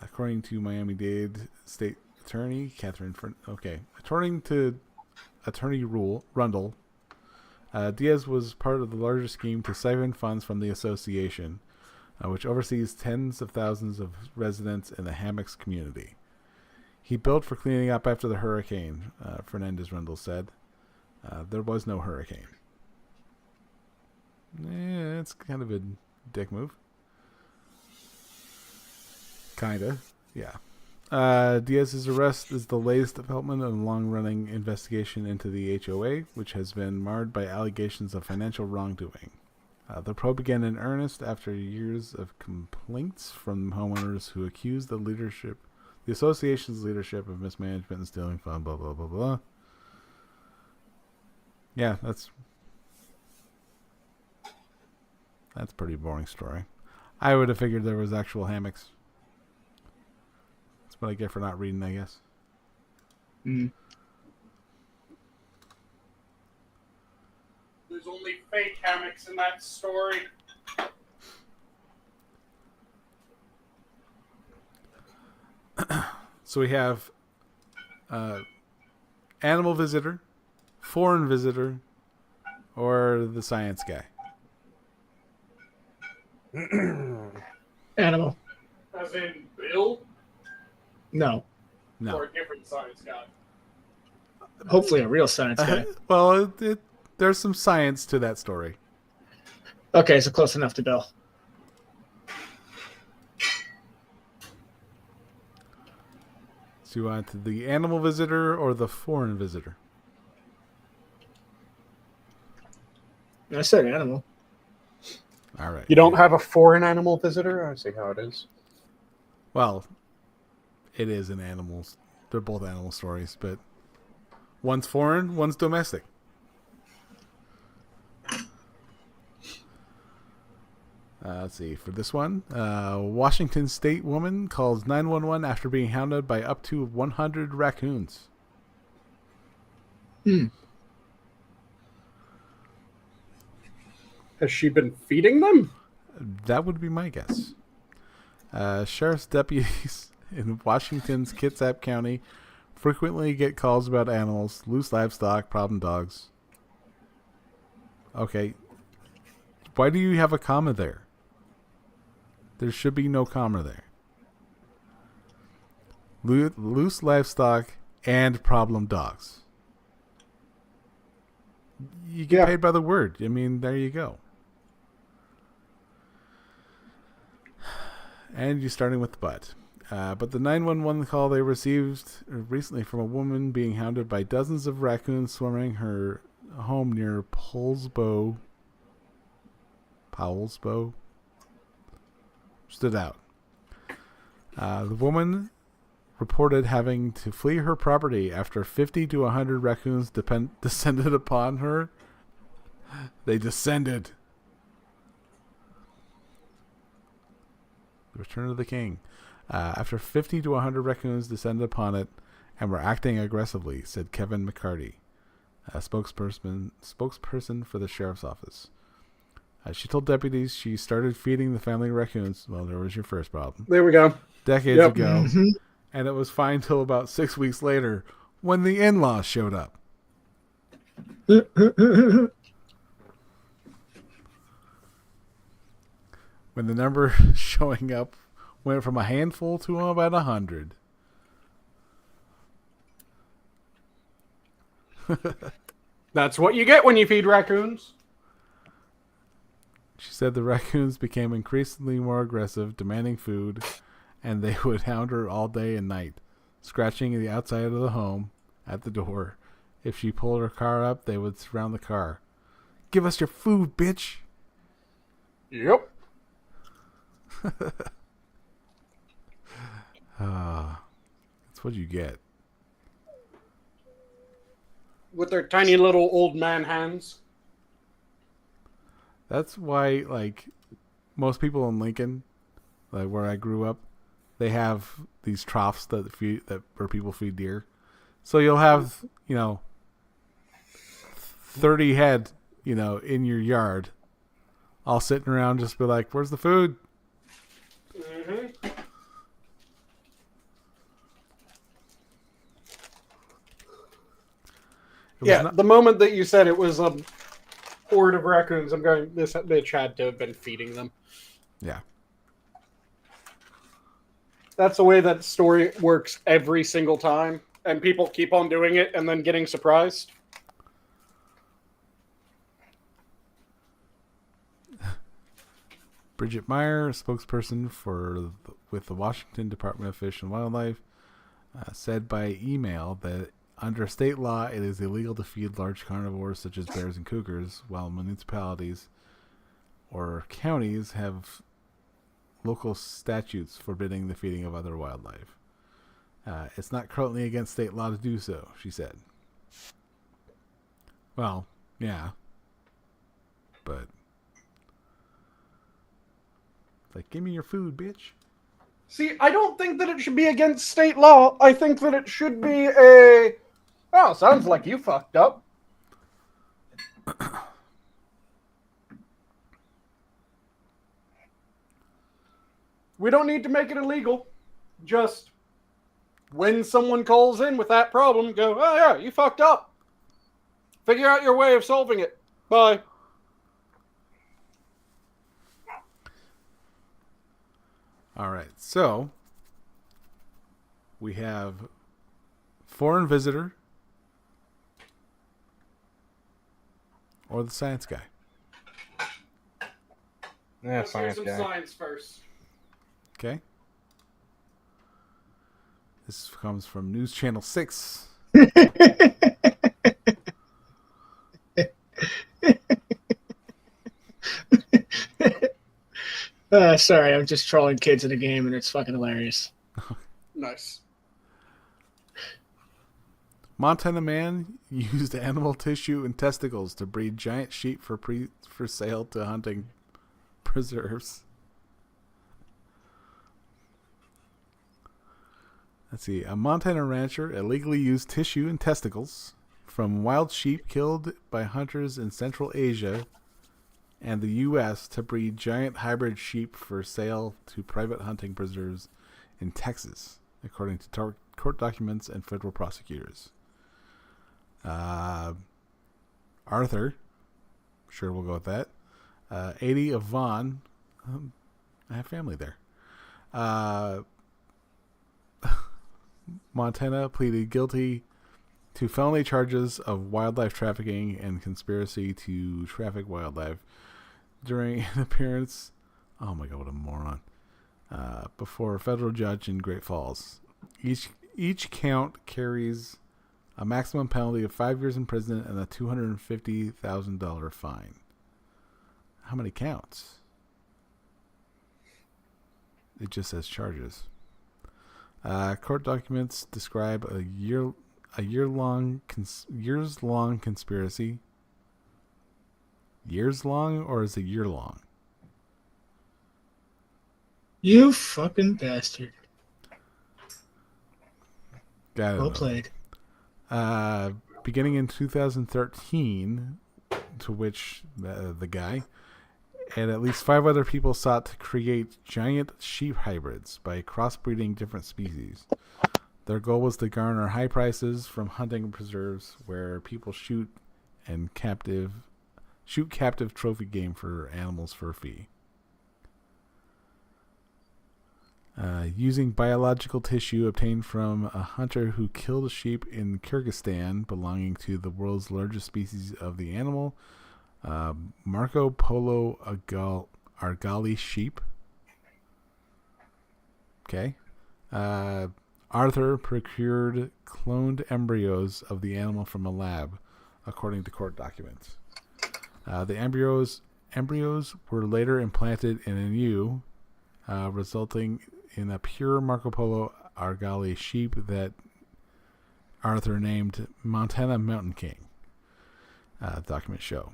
According to Miami-Dade State Attorney according to Attorney Rundle, Diaz was part of the larger scheme to siphon funds from the association, which oversees tens of thousands of residents in the Hammocks community. He billed for cleaning up after the hurricane, Fernandez Rundle said. There was no hurricane. It's kind of a dick move. Kinda, yeah. Diaz's arrest is the latest development in a long-running investigation into the HOA, which has been marred by allegations of financial wrongdoing. The probe began in earnest after years of complaints from homeowners who accused the association's leadership of mismanagement and stealing funds, blah, blah, blah, blah. Yeah, that's a pretty boring story. I would have figured there was actual hammocks. That's what I get for not reading, I guess. Mm. There's only fake hammocks in that story. So we have animal visitor, foreign visitor, or the science guy. Animal. As in Bill? No. No. Or a different science guy? Hopefully a real science guy. Well, there's some science to that story. Okay, so close enough to Bill. So you want the animal visitor or the foreign visitor? I said animal. All right. You don't have a foreign animal visitor? I see how it is. Well, it is an animals. They're both animal stories, but one's foreign, one's domestic. Let's see. For this one, Washington State woman calls 911 after being hounded by up to 100 raccoons. Has she been feeding them? That would be my guess. Sheriff's deputies in Washington's Kitsap County frequently get calls about animals, loose livestock, problem dogs. Okay. Why do you have a comma there? There should be no comma there. Loose livestock and problem dogs. You get paid by the word. I mean, there you go. And you're starting with the butt. But the 911 call they received recently from a woman being hounded by dozens of raccoons swarming her home near Powellsbow stood out. The woman reported having to flee her property after 50 to 100 raccoons descended upon her. They descended. The Return of the King. After 50 to 100 raccoons descended upon it and were acting aggressively, said Kevin McCarty, a spokesperson for the sheriff's office. She told deputies she started feeding the family raccoons. Well, there was your first problem. There we go. Decades ago. And it was fine till about 6 weeks later when the in-laws showed up. When the number showing up went from a handful to about 100. That's what you get when you feed raccoons. She said the raccoons became increasingly more aggressive, demanding food, and they would hound her all day and night, scratching the outside of the home at the door. If she pulled her car up, they would surround the car. Give us your food, bitch! Yep. That's what you get. With their tiny little old man hands. That's why, like, most people in Lincoln, like where I grew up, they have these troughs where people feed deer. So you'll have, 30 head, in your yard, all sitting around, just be like, "Where's the food?" Mm-hmm. The moment that you said it was a horde of raccoons, I'm going, this bitch had to have been feeding them. Yeah. That's the way that story works every single time, and people keep on doing it and then getting surprised. Bridget Meyer, a spokesperson with the Washington Department of Fish and Wildlife, said by email that under state law, it is illegal to feed large carnivores such as bears and cougars, while municipalities or counties have local statutes forbidding the feeding of other wildlife. It's not currently against state law to do so, she said. Well, yeah. But, like, give me your food, bitch. See, I don't think that it should be against state law. I think that it should be a... Oh, sounds like you fucked up. We don't need to make it illegal. Just when someone calls in with that problem, go, "Oh yeah, you fucked up. Figure out your way of solving it. Bye." All right, so we have foreign visitor or the science guy. Yeah, Let's hear science some guy. science first. Okay. This comes from News Channel 6. Sorry, I'm just trolling kids in a game, and it's fucking hilarious. Nice. Montana man used animal tissue and testicles to breed giant sheep for sale to hunting preserves. Let's see. A Montana rancher illegally used tissue and testicles from wild sheep killed by hunters in Central Asia and the U.S. to breed giant hybrid sheep for sale to private hunting preserves in Texas, according to court documents and federal prosecutors. Arthur, sure we'll go with that. 80 of Vaughn. I have family there. Montana pleaded guilty to felony charges of wildlife trafficking and conspiracy to traffic wildlife during an appearance. Oh my god, what a moron. before a federal judge in Great Falls. Each count carries a maximum penalty of 5 years in prison and a $250,000 fine. How many counts? It just says charges. Court documents describe a years-long conspiracy. Years long, or is it year long? You fucking bastard. Well played. Beginning in 2013, to which the guy and at least 5 other people sought to create giant sheep hybrids by crossbreeding different species. Their goal was to garner high prices from hunting preserves where people shoot captive trophy game for animals for a fee. Using biological tissue obtained from a hunter who killed a sheep in Kyrgyzstan belonging to the world's largest species of the animal, Marco Polo Argali sheep. Okay. Arthur procured cloned embryos of the animal from a lab, according to court documents. The embryos were later implanted in a ewe, resulting in a pure Marco Polo Argali sheep that Arthur named Montana Mountain King. Documents show.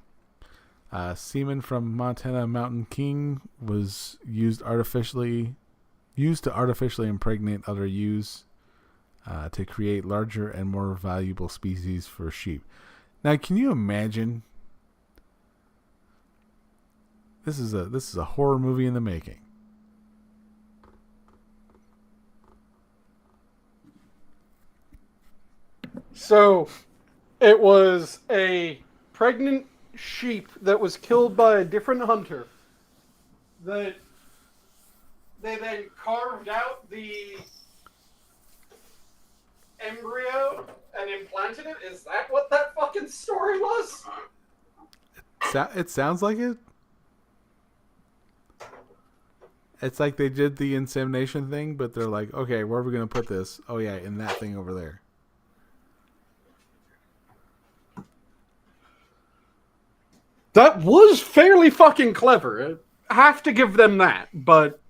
Semen from Montana Mountain King was used to artificially impregnate other ewes to create larger and more valuable species for sheep. Now, can you imagine? This is a horror movie in the making. So, it was a pregnant sheep that was killed by a different hunter that they then carved out the embryo and implanted it? Is that what that fucking story was? It sounds like it. It's like they did the insemination thing, but they're like, okay, where are we going to put this? Oh, yeah, in that thing over there. That was fairly fucking clever. I have to give them that, but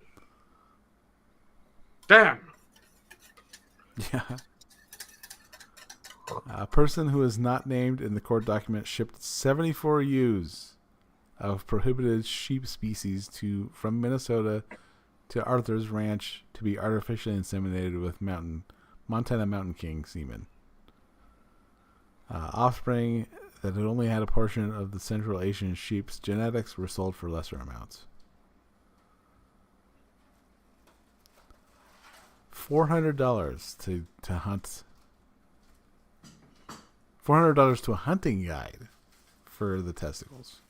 damn. Yeah. A person who is not named in the court document shipped 74 ewes of prohibited sheep species from Minnesota to Arthur's ranch to be artificially inseminated with Montana Mountain King semen. Offspring that had only had a portion of the Central Asian sheep's genetics were sold for lesser amounts. $400 to hunt. $400 to a hunting guide for the testicles.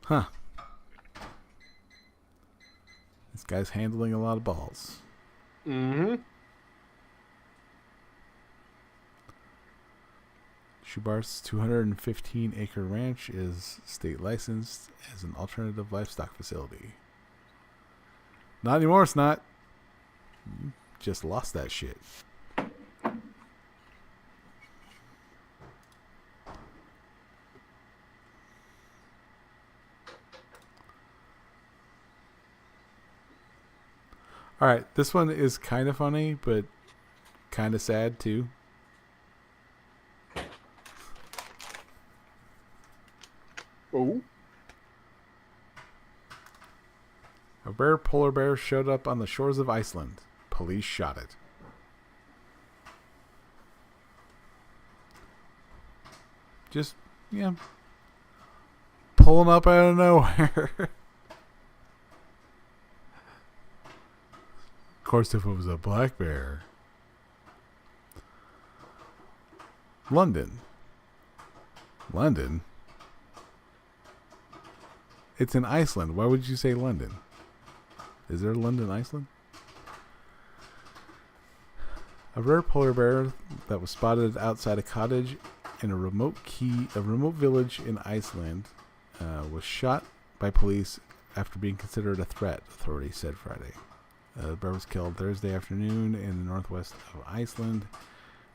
Huh. This guy's handling a lot of balls. Mm-hmm. Shubart's 215-acre ranch is state licensed as an alternative livestock facility. Not anymore, it's not. You just lost that shit. Alright, this one is kind of funny, but kind of sad too. Oh. A rare polar bear showed up on the shores of Iceland. Police shot it. Just, yeah. Pulling up out of nowhere. Of course, if it was a black bear. London. It's in Iceland. Why would you say London? Is there London, Iceland? A rare polar bear that was spotted outside a cottage in a remote village in Iceland was shot by police after being considered a threat, authorities said Friday. The bear was killed Thursday afternoon in the northwest of Iceland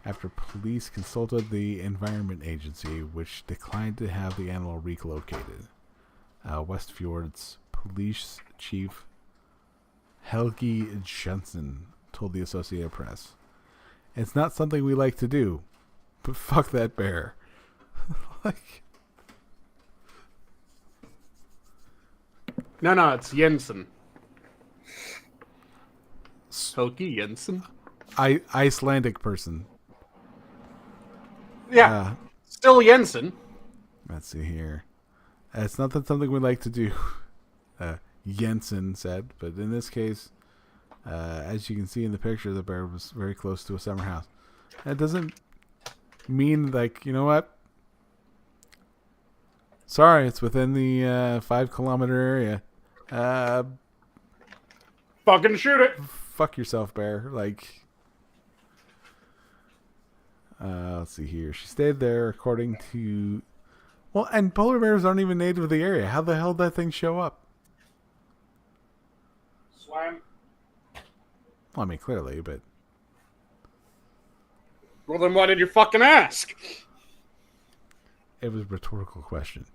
after police consulted the Environment Agency, which declined to have the animal relocated. Westfjord's police chief Helgi Jensen told the Associated Press, "It's not something we like to do, but fuck that bear." Like, no, it's Jensen. Helgi Jensen. Icelandic person. Yeah, still Jensen. Let's see here. It's not that something we like to do, Jensen said, but in this case, as you can see in the picture, the bear was very close to a summer house. That doesn't mean, like, you know what? Sorry, it's within the 5-kilometer area. Fucking shoot it. Fuck yourself, bear. Like, let's see here. She stayed there according to... Well, and polar bears aren't even native to the area. How the hell did that thing show up? Swam. Well, I mean, clearly, but... Well, then why did you fucking ask? It was a rhetorical question.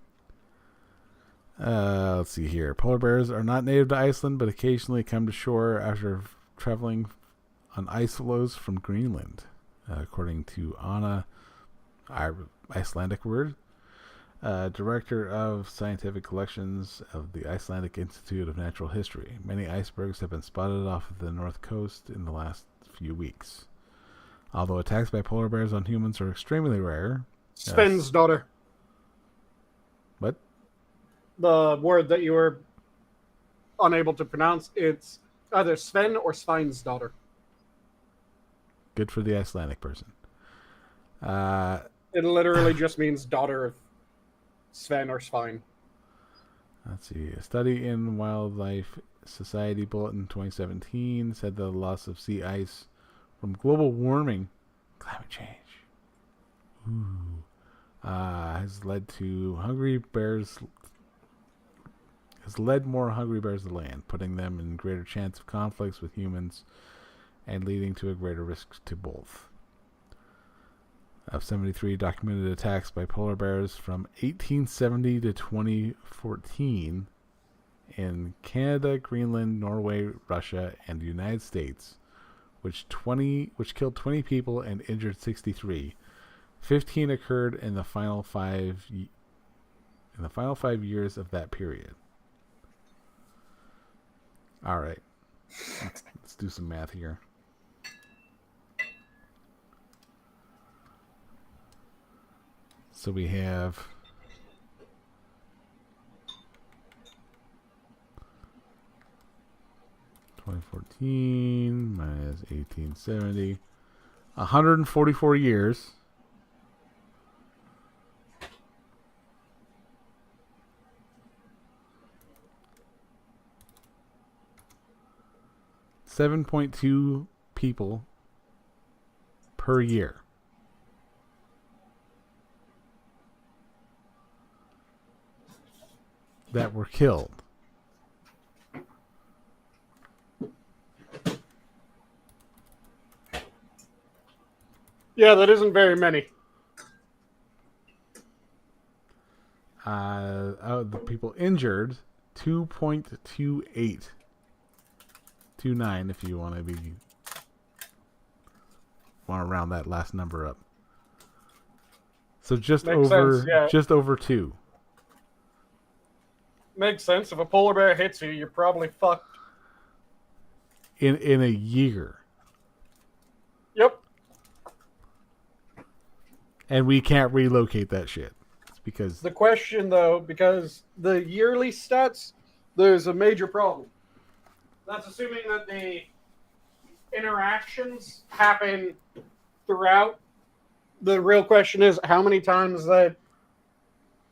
Let's see here. Polar bears are not native to Iceland, but occasionally come to shore after traveling on ice floes from Greenland, according to Anna, Icelandic word, director of scientific collections of the Icelandic Institute of Natural History. Many icebergs have been spotted off of the north coast in the last few weeks. Although attacks by polar bears on humans are extremely rare. Sven's daughter. What? The word that you were unable to pronounce, it's either Sven or Svein's daughter. Good for the Icelandic person. It literally just means daughter of Sven or Svein. Let's see. A study in Wildlife Society Bulletin 2017 said the loss of sea ice from global warming, climate change, has led to more hungry bears to land, putting them in greater chance of conflicts with humans and leading to a greater risk to both. Of 73 documented attacks by polar bears from 1870 to 2014 in Canada, Greenland, Norway, Russia, and the United States, which killed 20 people and injured 63. 15 occurred in the final 5 years of that period. All right, let's do some math here. So we have 2014 minus 1870, 144 years. $7.2 people per year. That were killed. Yeah, that isn't very many. The people injured, 2.28. 29 if you want to round that last number up. So just Makes sense, yeah. just over 2. Makes sense. If a polar bear hits you, you're probably fucked. In a year. Yep. And we can't relocate that shit. It's because The question, though, because the yearly stats, there's a major problem. That's assuming that the interactions happen throughout. The real question is how many times that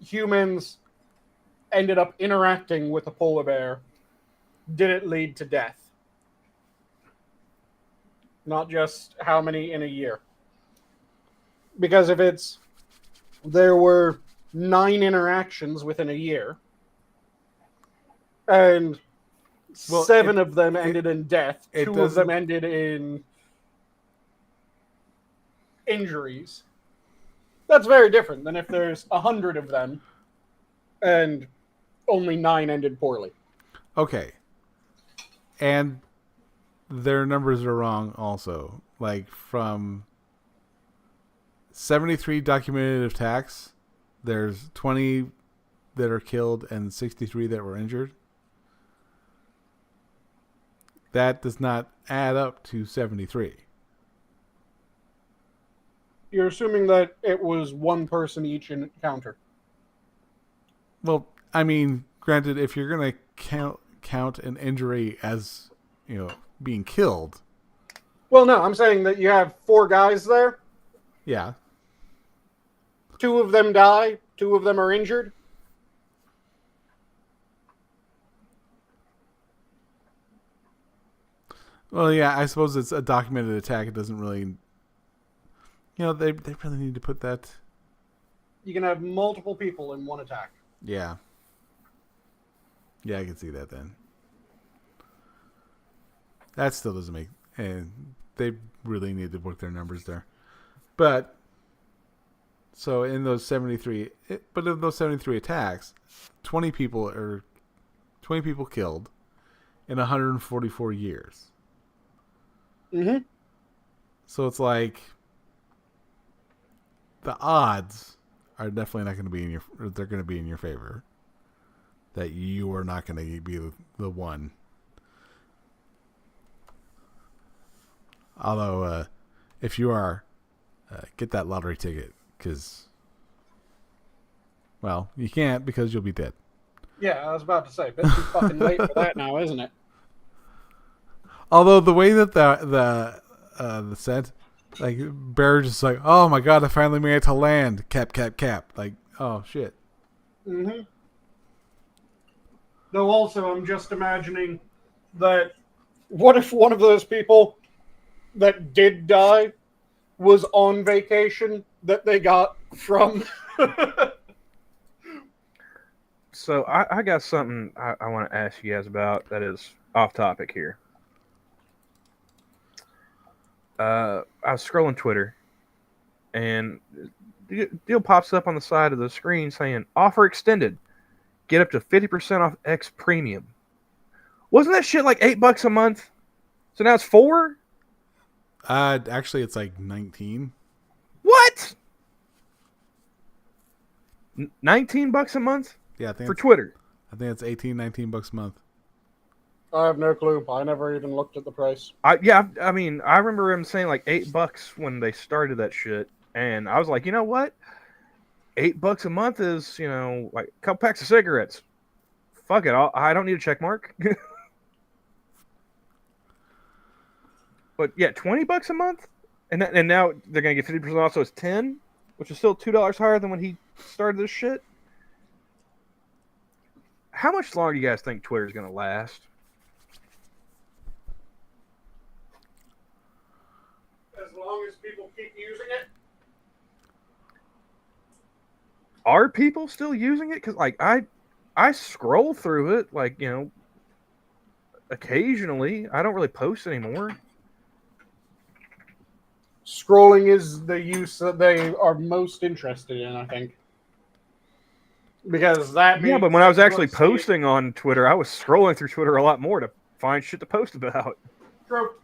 humans ended up interacting with a polar bear did it lead to death? Not just how many in a year. Because if there were 9 interactions within a year. And 7 of them ended in death. 2 of them ended in injuries. That's very different than if there's 100 of them and only 9 ended poorly. Okay. And their numbers are wrong also. Like, from 73 documented attacks, there's 20 that are killed and 63 that were injured. That does not add up to 73. You're assuming that it was one person each encounter. Well, I mean, granted, if you're going to count an injury as, being killed. Well, no, I'm saying that you have 4 guys there. Yeah. 2 of them die. 2 of them are injured. Well, yeah, I suppose it's a documented attack. It doesn't really... they really need to put that... You can have multiple people in one attack. Yeah. Yeah, I can see that then. That still doesn't make... And they really need to work their numbers there. But... So in those 73... But in those 73 attacks, 20 people killed in 144 years. Mm-hmm. So it's like... The odds are definitely not going to be in your... They're going to be in your favor. That you are not going to be the one. Although, if you are, get that lottery ticket, because, well, you can't because you'll be dead. Yeah, I was about to say, it's too fucking late for that now, isn't it? Although the way that the set, like, Bear just like, oh my god, I finally made it to land. Cap. Like, oh shit. Mm-hmm. Though also, I'm just imagining that what if one of those people that did die was on vacation that they got from... So I got something I want to ask you guys about that is off topic here. I was scrolling Twitter, and the deal pops up on the side of the screen saying, offer extended. Get up to 50% off X Premium. Wasn't that shit like $8 a month? So now it's 4? Actually, it's like 19. What? $19 a month? Yeah, I think for Twitter. I think it's $19 a month. I have no clue. I never even looked at the price. I mean, I remember him saying like $8 when they started that shit, and I was like, you know what? $8 a month is, like a couple packs of cigarettes. Fuck it, I don't need a check mark. But yeah, $20 a month, and now they're gonna get 50% off, so it's $10, which is still $2 higher than when he started this shit. How much longer do you guys think Twitter's gonna last? As long as people keep using it. Are people still using it? Because like I scroll through it, like, occasionally. I don't really post anymore. Scrolling is the use that they are most interested in, I think. Because that means... Yeah, but when I was actually posting on Twitter, I was scrolling through Twitter a lot more to find shit to post about. True.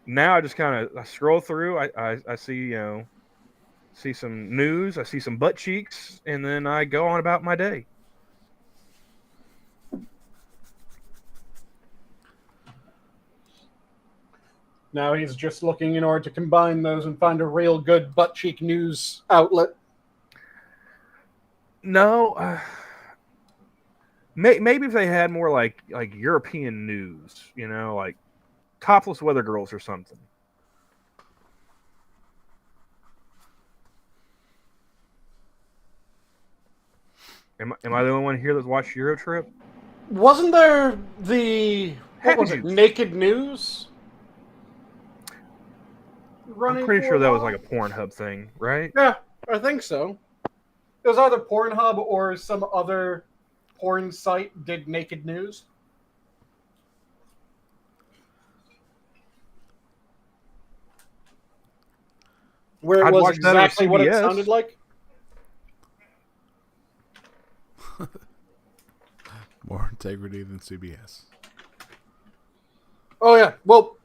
Now I just kind of scroll through. I see, see some news. I see some butt cheeks, and then I go on about my day. Now he's just looking in order to combine those and find a real good butt cheek news outlet. No, maybe if they had more like European news, like topless weather girls or something. Am I the only one here that's watched Euro Trip? Wasn't there the Naked News? I'm pretty sure that was like a Pornhub thing, right? Yeah, I think so. It was either Pornhub or some other porn site did naked news. Where it I'd was watch that on exactly what it CBS. sounded like. More integrity than CBS. Oh, yeah. Well,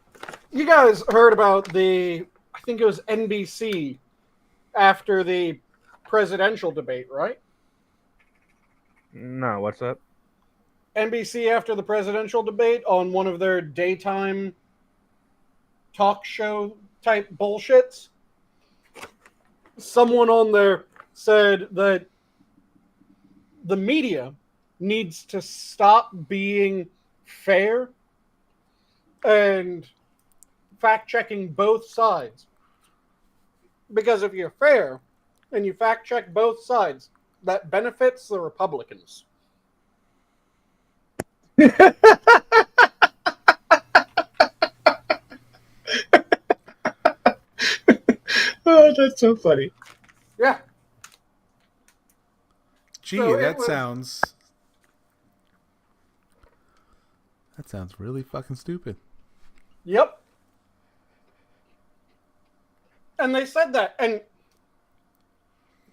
you guys heard about I think it was NBC after the presidential debate, right? No, what's that? NBC after the presidential debate on one of their daytime talk show type bullshits. Someone on there said that the media needs to stop being fair and fact-checking both sides. Because if you're fair and you fact-check both sides, that benefits the Republicans. Oh, that's so funny. Yeah. Gee, So that sounds really fucking stupid. Yep. And they said that, and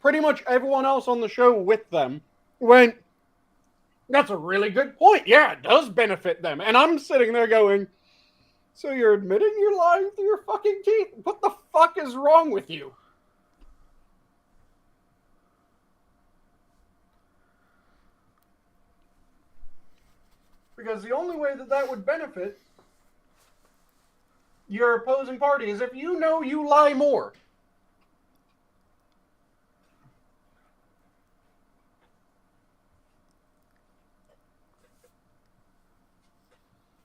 pretty much everyone else on the show with them went, that's a really good point. Yeah, it does benefit them. And I'm sitting there going, so you're admitting you're lying through your fucking teeth? What the fuck is wrong with you? Because the only way that would benefit your opposing party is if you know you lie more.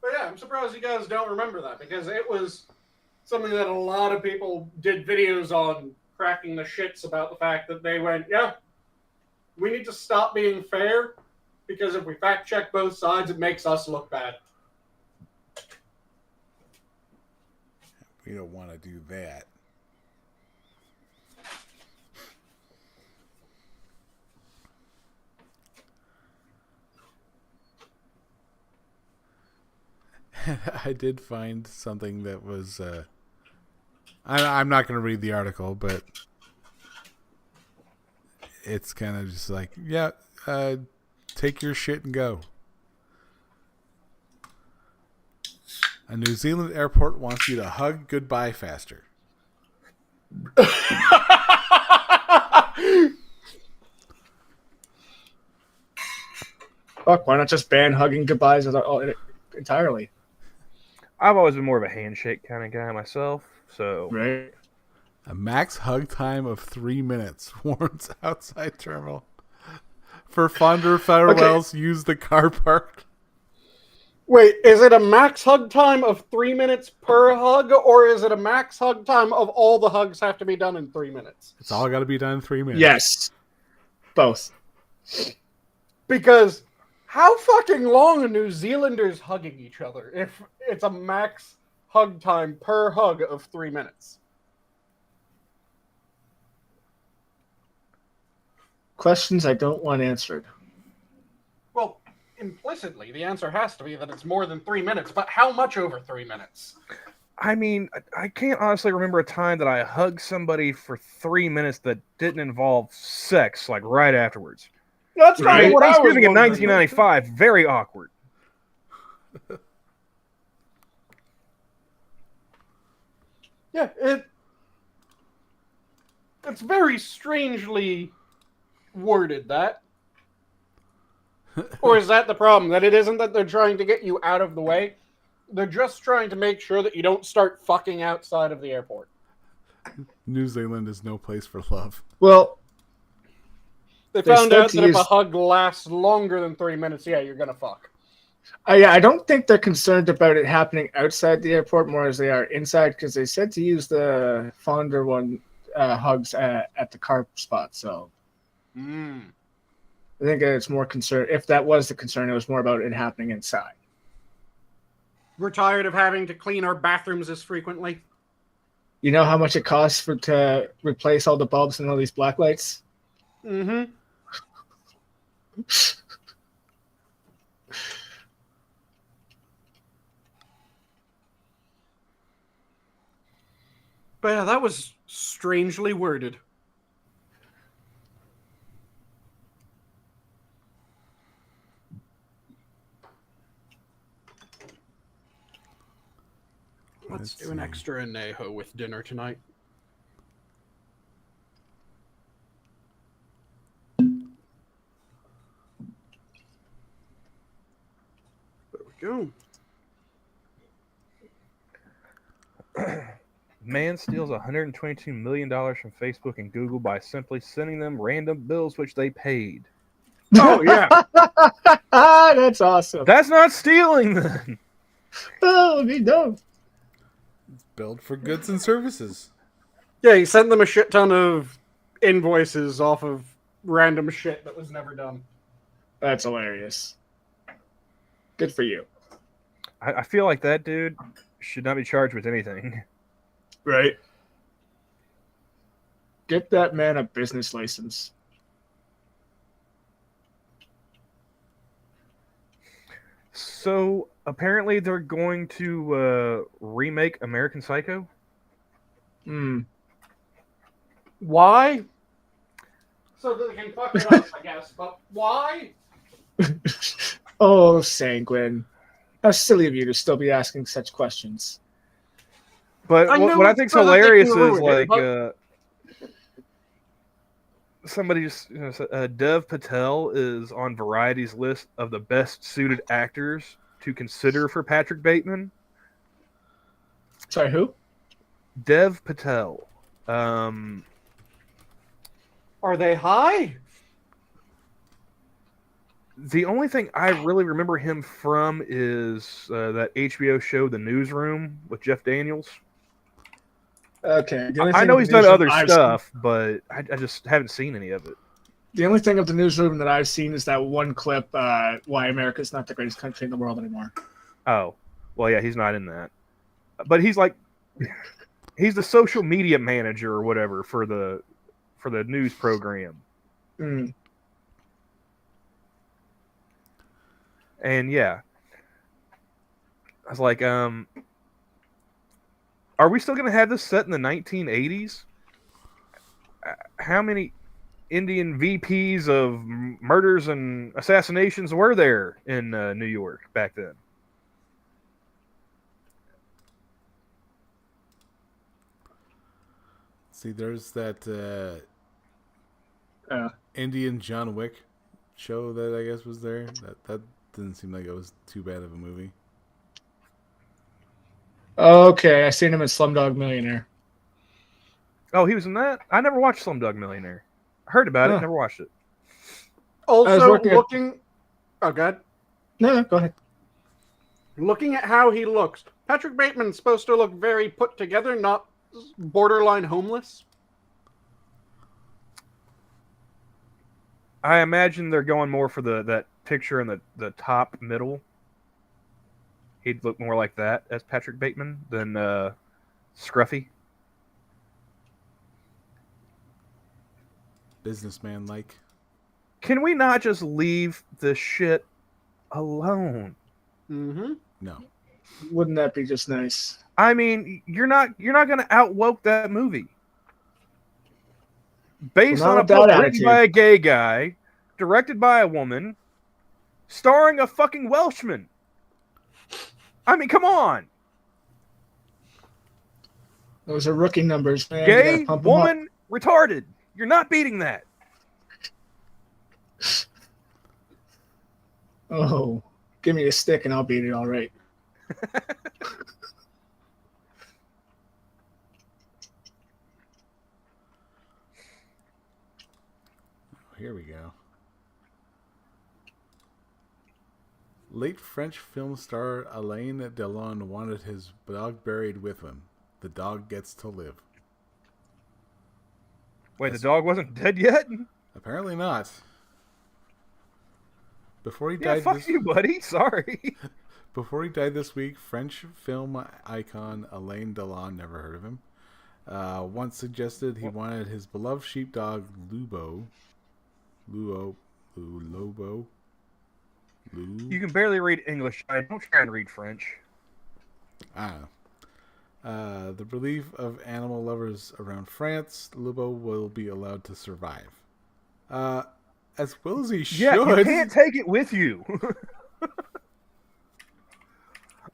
But yeah, I'm surprised you guys don't remember that, because it was something that a lot of people did videos on, cracking the shits about the fact that they went, yeah, we need to stop being fair, because if we fact check both sides, it makes us look bad. We don't want to do that. I did find something that was... I'm not going to read the article, but it's kind of just like, yeah, take your shit and go. A New Zealand airport wants you to hug goodbye faster. Fuck, why not just ban hugging goodbyes entirely? I've always been more of a handshake kind of guy myself, so Right. A max hug time of 3 minutes warns outside terminal. For fonder farewells, use the car park. Wait, is it a max hug time of 3 minutes per hug, or is it a max hug time of all the hugs have to be done in 3 minutes? It's all got to be done in 3 minutes. Yes. Both. Because how fucking long are New Zealanders hugging each other if it's a max hug time per hug of 3 minutes? Questions I don't want answered. Well, implicitly, the answer has to be that it's more than 3 minutes, but how much over 3 minutes? I mean, I can't honestly remember a time that I hugged somebody for 3 minutes that didn't involve sex, like right afterwards. That's kind of what I was Thanksgiving in wondering. 1995, very awkward. Yeah, it's very strangely worded, that. Or is that the problem? That it isn't that they're trying to get you out of the way? They're just trying to make sure that you don't start fucking outside of the airport. New Zealand is no place for love. Well, They They found start out to that if use- a hug lasts longer than 3 minutes, yeah, you're gonna fuck. I don't think they're concerned about it happening outside the airport more as they are inside, because they said to use the fonder one hugs at the car spot. So I think it's more concerned. If that was the concern, it was more about it happening inside. We're tired of having to clean our bathrooms as frequently. You know how much it costs to replace all the bulbs and all these black lights? Mm-hmm. But yeah, that was strangely worded. Let's do an extra anejo with dinner tonight. There we go. Man steals $122 million from Facebook and Google by simply sending them random bills which they paid. Oh, yeah. That's awesome. That's not stealing, then. Oh, me no. It's billed for goods and services. Yeah, he sent them a shit ton of invoices off of random shit that was never done. That's hilarious. Good for you. I feel like that dude should not be charged with anything. Right? Get that man a business license. So apparently they're going to remake American Psycho. Hmm. Why? So that they can fuck it up, I guess. But why? Oh, Sanguine. How silly of you to still be asking such questions. But what I think's hilarious is like somebody just Dev Patel is on Variety's list of the best suited actors to consider for Patrick Bateman. Sorry, who? Dev Patel. Are they high? The only thing I really remember him from is that HBO show, The Newsroom, with Jeff Daniels. Okay. I know he's done other stuff, but I just haven't seen any of it. The only thing of The Newsroom that I've seen is that one clip, Why America's Not the Greatest Country in the World Anymore. Oh, well, yeah, he's not in that. But he's like, he's the social media manager or whatever for the news program. Mm. And yeah, I was like, are we still going to have this set in the 1980s? How many Indian VPs of murders and assassinations were there in New York back then? See, there's that Indian John Wick show that I guess was there. That didn't seem like it was too bad of a movie. Okay, I seen him in Slumdog Millionaire. Oh, he was in that? I never watched Slumdog Millionaire. I heard about it, never watched it. Also, looking... Oh, God. No, go ahead. Looking at how he looks, Patrick Bateman's supposed to look very put together, not borderline homeless. I imagine they're going more for that picture in the top middle. He'd look more like that as Patrick Bateman than Scruffy. Businessman like. Can we not just leave this shit alone? Mm-hmm. No. Wouldn't that be just nice? I mean, you're not going to outwoke that movie. Based on a book written by a gay guy, directed by a woman, starring a fucking Welshman. I mean, come on. Those are rookie numbers, man. Gay, woman, retarded. You're not beating that. Oh, give me a stick and I'll beat it all right. Here we go. Late French film star Alain Delon wanted his dog buried with him. The dog gets to live. Wait, the dog wasn't dead yet? Apparently not. Before he died, fuck you, buddy. Sorry. Before he died this week, French film icon Alain Delon, never heard of him, once suggested he wanted his beloved sheepdog Lubo Luo, Lobo, Lu. You can barely read English. Don't try and read French. The relief of animal lovers around France. Lubo will be allowed to survive. As well as he should. Yeah, you can't take it with you.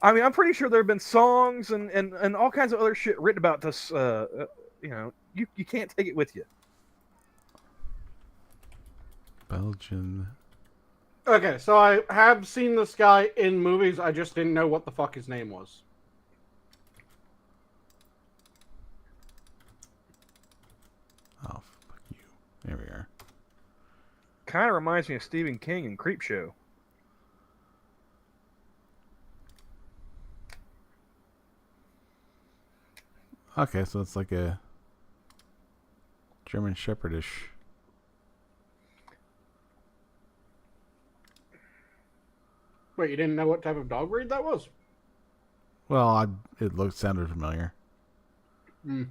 I mean, I'm pretty sure there have been songs and all kinds of other shit written about this. You can't take it with you. Belgian. Okay, so I have seen this guy in movies. I just didn't know what the fuck his name was. Oh, fuck you. There we are. Kind of reminds me of Stephen King in Creepshow. Okay, so it's like a German Shepherdish. Wait, you didn't know what type of dog breed that was? Well, it sounded familiar. Mm.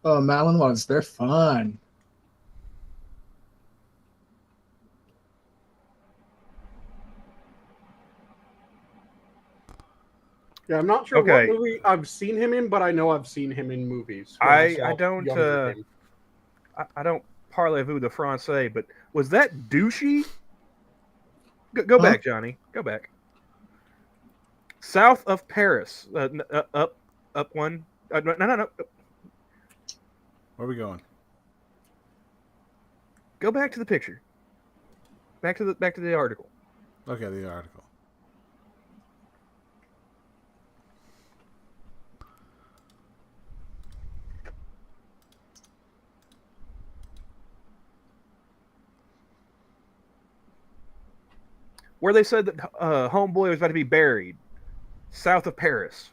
Oh, Malinois, they're fun. Yeah, I'm not sure Okay. what movie I've seen him in, but I know I've seen him in movies. when I saw don't younger him. I don't parlez-vous the Francais, but was that douchey? Go back, Johnny. Go back. South of Paris. Up one. No. Where are we going? Go back to the picture. Back to the article. Okay, the article. Where they said that homeboy was about to be buried. South of Paris.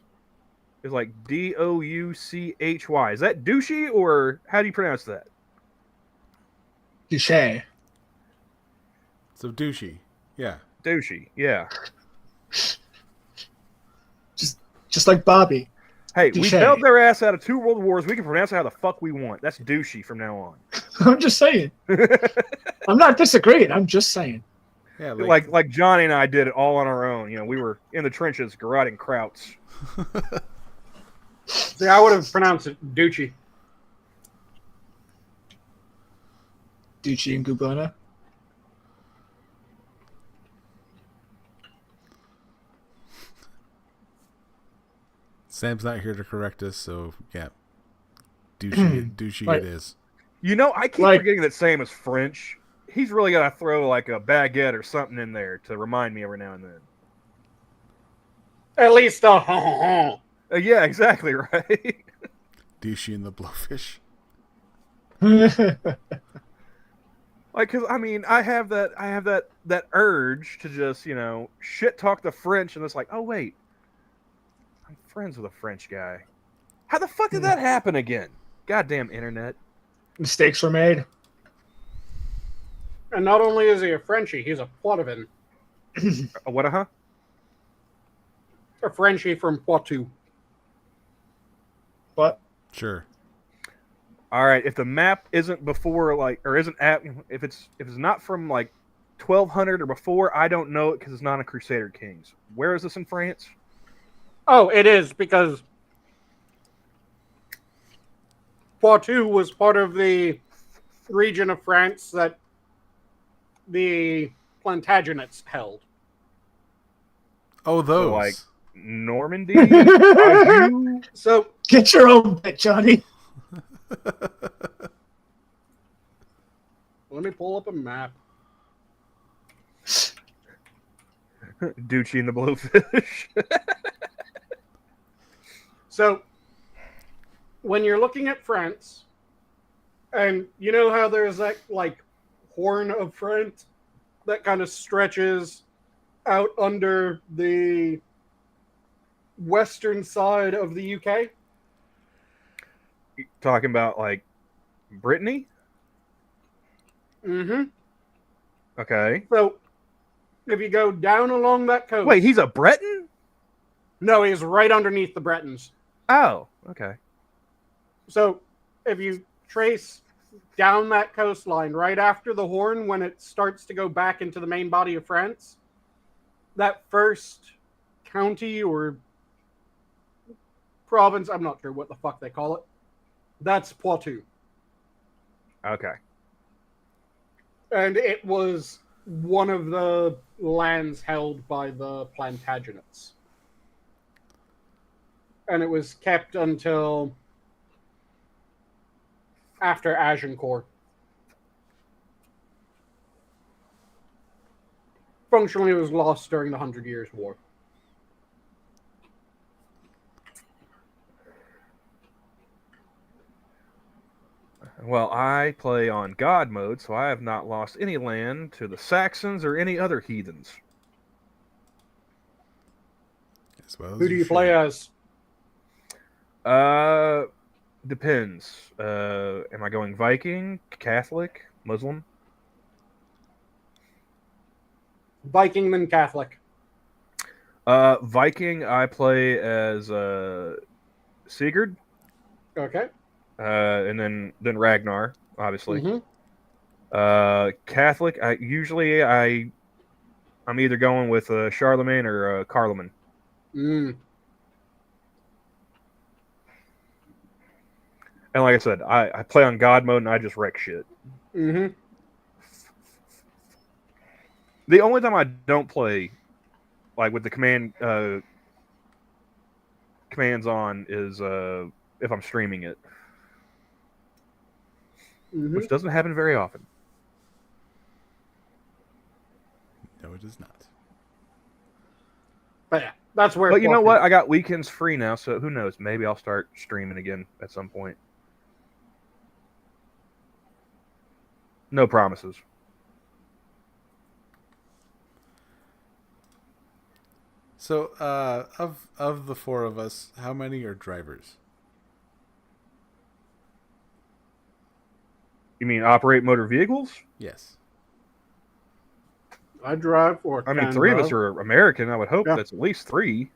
It's like Douchy. Is that douchey, or how do you pronounce that? Duche. So douchey. Yeah. Douchey, yeah. Just like Bobby. Hey, Douche. we bailed their ass out of 2 world wars. We can pronounce it how the fuck we want. That's douchey from now on. I'm just saying. I'm not disagreeing. I'm just saying. Yeah, Like Johnny and I did it all on our own. You know, we were in the trenches garroting krauts. See, I would have pronounced it Ducci. Ducci and Gubana. Sam's not here to correct us, so yeah. Douchey Right. it is. You know, I keep Like- forgetting that Sam is French. He's really got to throw like a baguette or something in there to remind me every now and then. At least Yeah, exactly right. Douchey and the Blowfish. Like, cause I mean, I have that urge to just, you know, shit talk the French, and it's like, oh wait, I'm friends with a French guy. How the fuck did that happen again? Goddamn internet. Mistakes were made. And not only is he a Frenchie, he's a Poitevin. What a Frenchie from Poitou. What? Sure. All right, if the map isn't before if it's not from like 1200 or before, I don't know it because it's not in Crusader Kings. Where is this in France? Oh, it is, because Poitou was part of the region of France that the Plantagenets held. Oh, those. So, like Normandy. Anjou? So Get your own bit, Johnny. let me pull up a map. Duchy and the Blowfish. So when you're looking at France, and you know how there's that like Horn of France that kind of stretches out under the western side of the UK? Talking about like Brittany? Mm-hmm. Okay. So if you go down along that coast... Wait, he's a Breton? No, he's right underneath the Bretons. Oh, okay. So if you trace down that coastline, right after the Horn, when it starts to go back into the main body of France, that first county or province, I'm not sure what the fuck they call it, that's Poitou. Okay. And it was one of the lands held by the Plantagenets. And it was kept until after Agincourt. Functionally, it was lost during the 100 Years' War. Well, I play on God mode, so I have not lost any land to the Saxons or any other heathens. As well as Who do you should. play as? Depends. Am I going Viking, Catholic, Muslim? Viking, then Catholic. Viking, I play as Sigurd, Okay. and then Ragnar, obviously. Mm-hmm. Catholic, I'm either going with Charlemagne or Carloman. Mm. And like I said, I play on God mode and I just wreck shit. Mm-hmm. The only time I don't play, like with the commands on, is if I'm streaming it, Mm-hmm. which doesn't happen very often. No, it does not. But yeah, that's where. But you know what? I got weekends free now, so who knows? Maybe I'll start streaming again at some point. No promises. So, of the four of us, how many are drivers? You mean operate motor vehicles? Yes. I drive or I mean, can three of drive. us are American. I would hope Yeah. that's at least three.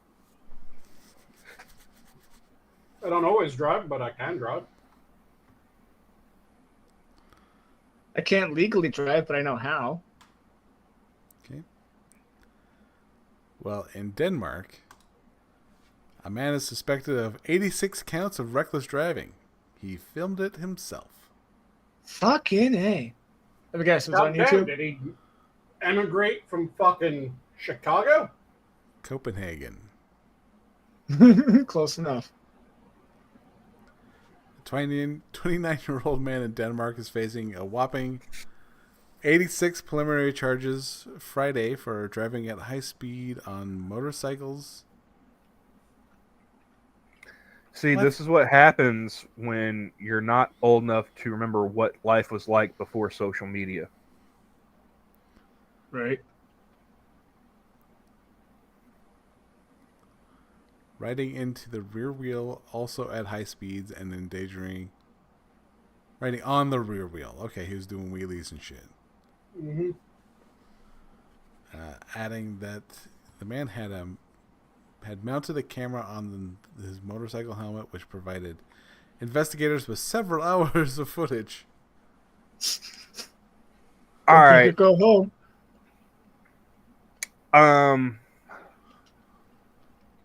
I don't always drive, but I can drive. I can't legally drive, but I know how. Okay. Well, in Denmark, a man is suspected of 86 counts of reckless driving. He filmed it himself. Fucking A. Let me guess, it was on Goddamn, YouTube? did he emigrate from fucking Chicago? Copenhagen. Close enough. A 29-year-old man in Denmark is facing a whopping 86 preliminary charges Friday for driving at high speed on motorcycles. See, What? this is what happens when you're not old enough to remember what life was like before social media. Right. Riding into the rear wheel, also at high speeds and endangering. Riding on the rear wheel. Okay, he was doing wheelies and shit. Mm-hmm. Adding that the man had mounted a camera on his motorcycle helmet, which provided investigators with several hours of footage. All You right. could go home.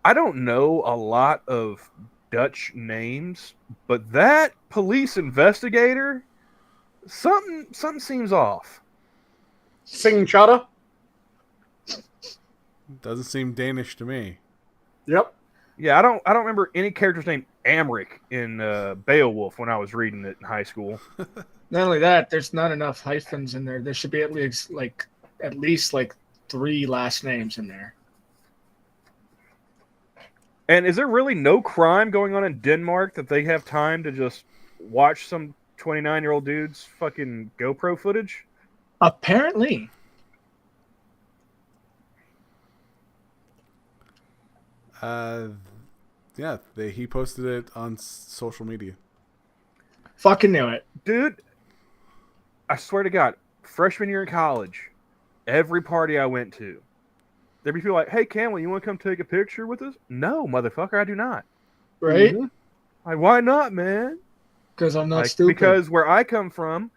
I don't know a lot of Dutch names, but that police investigator, something seems off. Sing Chutta? Doesn't seem Danish to me. Yep. Yeah, I don't remember any characters named Amric in Beowulf when I was reading it in high school. Not only that, there's not enough hyphens in there. There should be at least like 3 last names in there. And is there really no crime going on in Denmark that they have time to just watch some 29-year-old dude's fucking GoPro footage? Apparently. Yeah, he posted it on social media. Fucking knew it. Dude, I swear to God, freshman year in college, every party I went to, there'd be people like, "Hey, Camel, you want to come take a picture with us?" No, motherfucker, I do not. Right? Mm-hmm. Like, why not, man? Because I'm not Like, stupid. because where I come from,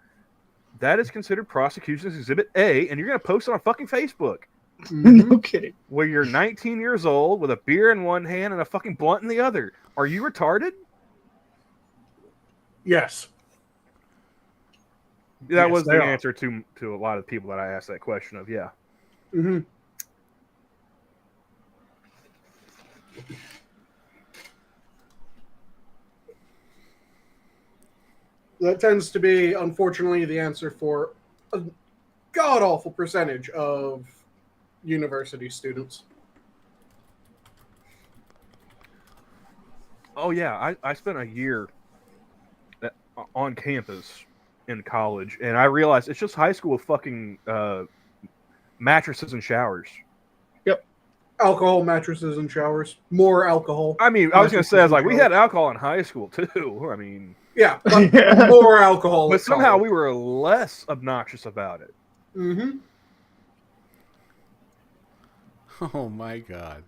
that is considered prosecution's Exhibit A, and you're going to post it on fucking Facebook. No kidding. Where you're 19 years old with a beer in one hand and a fucking blunt in the other. Are you retarded? Yes. That Yes, was they the are. answer to a lot of people that I asked that question of, yeah. Mm-hmm. That tends to be, unfortunately, the answer for a god-awful percentage of university students. Oh, yeah. I spent a year on campus in college, and I realized it's just high school with fucking mattresses and showers. Yep. Alcohol, mattresses, and showers. More alcohol. I mean, I was going to say, I was like, we had Mattresses alcohol in high school, too. I mean... and showers. Yeah, but more alcohol. But at somehow college. we were less obnoxious about it. Mm-hmm. Oh my god.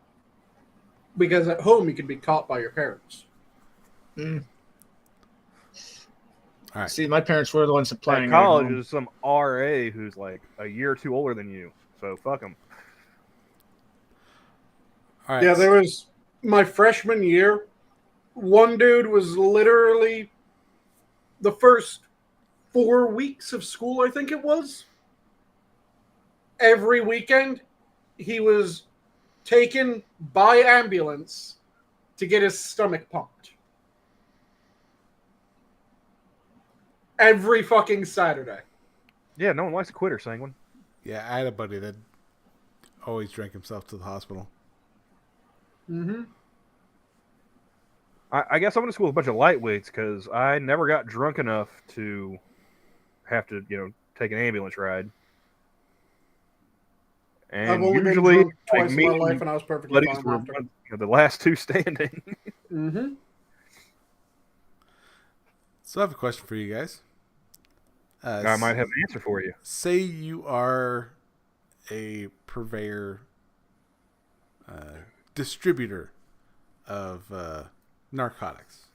Because at home you could be caught by your parents. Mm. All right. See, my parents were the ones supplying. At our college, home. is some RA who's like a year or two older than you. So fuck him. All right. Yeah, there was my freshman year. One dude was literally the first 4 weeks of school, I think it was. Every weekend, he was taken by ambulance to get his stomach pumped. Every fucking Saturday. Yeah, no one likes a quitter, Sanguine. Yeah, I had a buddy that always drank himself to the hospital. Mm-hmm. I guess I went to school with a bunch of lightweights because I never got drunk enough to have to, take an ambulance ride. And I've only been usually, drunk like, twice in me my life, and and I was perfectly buddies fine were after. the last two standing. Mm-hmm. So I have a question for you guys. I might have an answer for you. Say you are a purveyor, distributor of narcotics.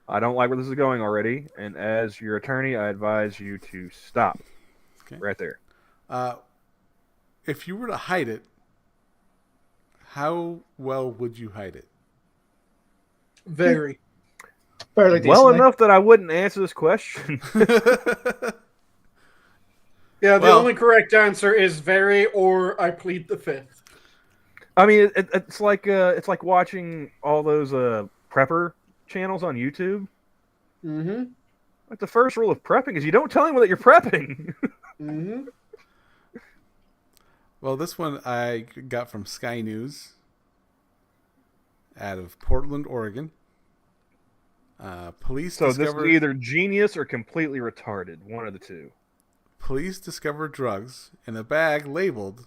I don't like where this is going already, and as your attorney, I advise you to stop. Okay. Right there. If you were to hide it, how well would you hide it? Very. Fairly Well decently. enough that I wouldn't answer this question. Yeah, the Well- only correct answer is very, or I plead the fifth. I mean, it's like watching all those prepper channels on YouTube. Mm-hmm. Like the first rule of prepping is you don't tell anyone that you're prepping. Mm-hmm. Well, this one I got from Sky News out of Portland, Oregon. Police So this discovered is either genius or completely retarded. One of the two. police discovered drugs in a bag labeled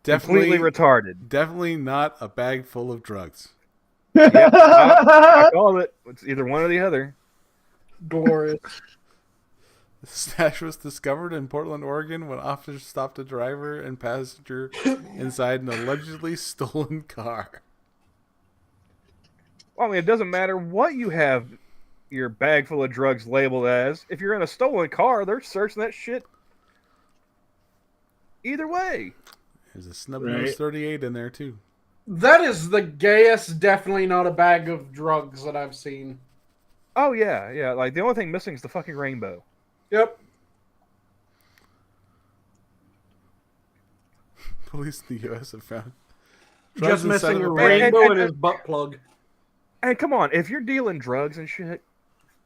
Completely retarded. definitely not a bag full of drugs. Yep, I called it. It's either one or the other. Glorious. The stash was discovered in Portland, Oregon when officers stopped a driver and passenger inside an allegedly stolen car. Well, I mean, it doesn't matter what you have your bag full of drugs labeled as. If you're in a stolen car, they're searching that shit either way. There's a snub nose 38 in there too. That is the gayest, definitely not a bag of drugs that I've seen. Oh, yeah. Like, the only thing missing is the fucking rainbow. Yep. Police in the U.S. have found Just drugs inside missing of a bag. rainbow And- in his butt plug. And come on, if you're dealing drugs and shit,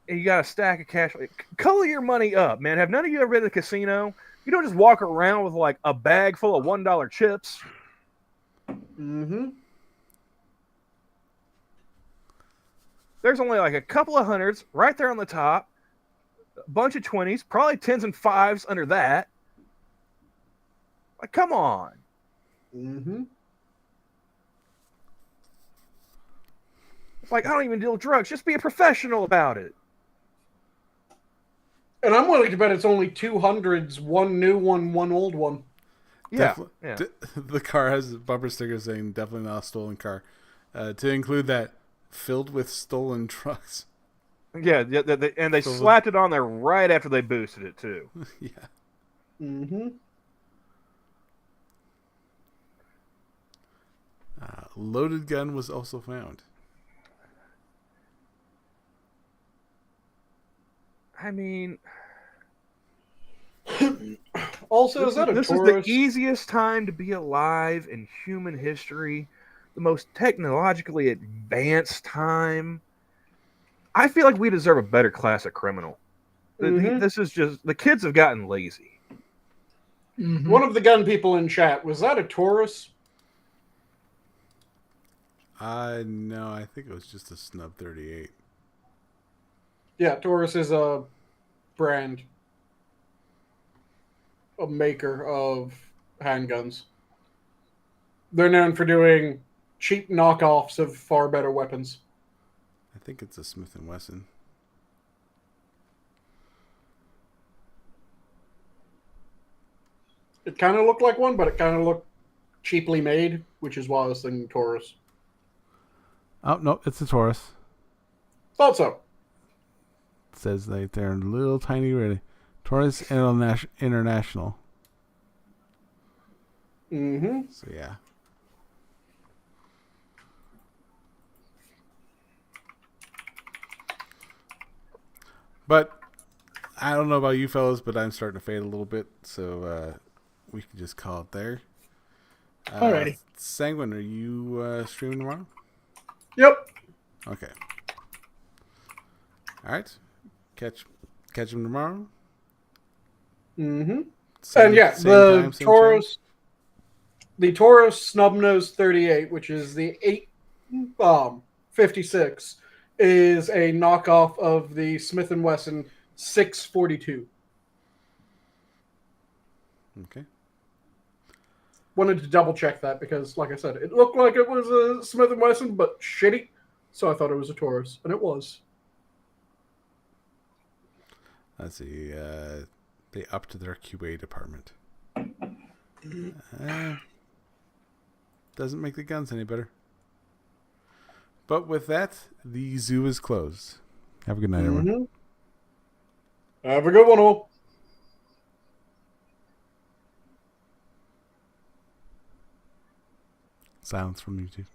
and you got a stack of cash, color your money up, man. Have none of you ever been to the casino? You don't just walk around with like a bag full of $1 chips. Mm-hmm. There's only like a couple of hundreds right there on the top, a bunch of 20s, probably 10s and 5s under that. Like, come on. Mm-hmm. It's like, I don't even deal drugs. Just be a professional about it. And I'm willing to bet it's only 200s, one new one, one old one. Yeah. Yeah. The car has a bumper sticker saying definitely not a stolen car. To include that, filled with stolen drugs. Yeah, and they So- slapped it on there right after they boosted it too. Yeah. Mm-hmm. Loaded gun was also found. I mean, Also, is that a this Taurus? is the easiest time to be alive in human history, the most technologically advanced time. I feel like we deserve a better class of criminal. This is just, the kids have gotten lazy. Mhm. One of the gun people in chat, was that a Taurus? No, I think it was just a snub 38. Yeah, Taurus is a brand, a maker of handguns. They're known for doing cheap knockoffs of far better weapons. I think it's a Smith & Wesson. It kind of looked like one, but it kind of looked cheaply made, which is why I was thinking Taurus. Oh, no, it's a Taurus. Thought so. It says right there in little tiny red. Taurus International. Mm-hmm. So, yeah. But I don't know about you fellas, but I'm starting to fade a little bit, so we can just call it there. Alrighty. Sanguine, are you streaming tomorrow? Yep. Okay. All right. Catch him tomorrow. Mm-hmm. Same- And yeah, same the time, same Taurus, the Taurus Snubnose 38, which is the 56, is a knockoff of the Smith & Wesson 642. channel. Okay. Wanted to double check that because, like I said, it looked like it was a Smith & Wesson, but shitty. So I thought it was a Taurus, and it was. Let's see. They upped their QA department. Doesn't make the guns any better. But with that, the zoo is closed. Have a good night, everyone. Mm-hmm. Have a good one, all. Silence from YouTube.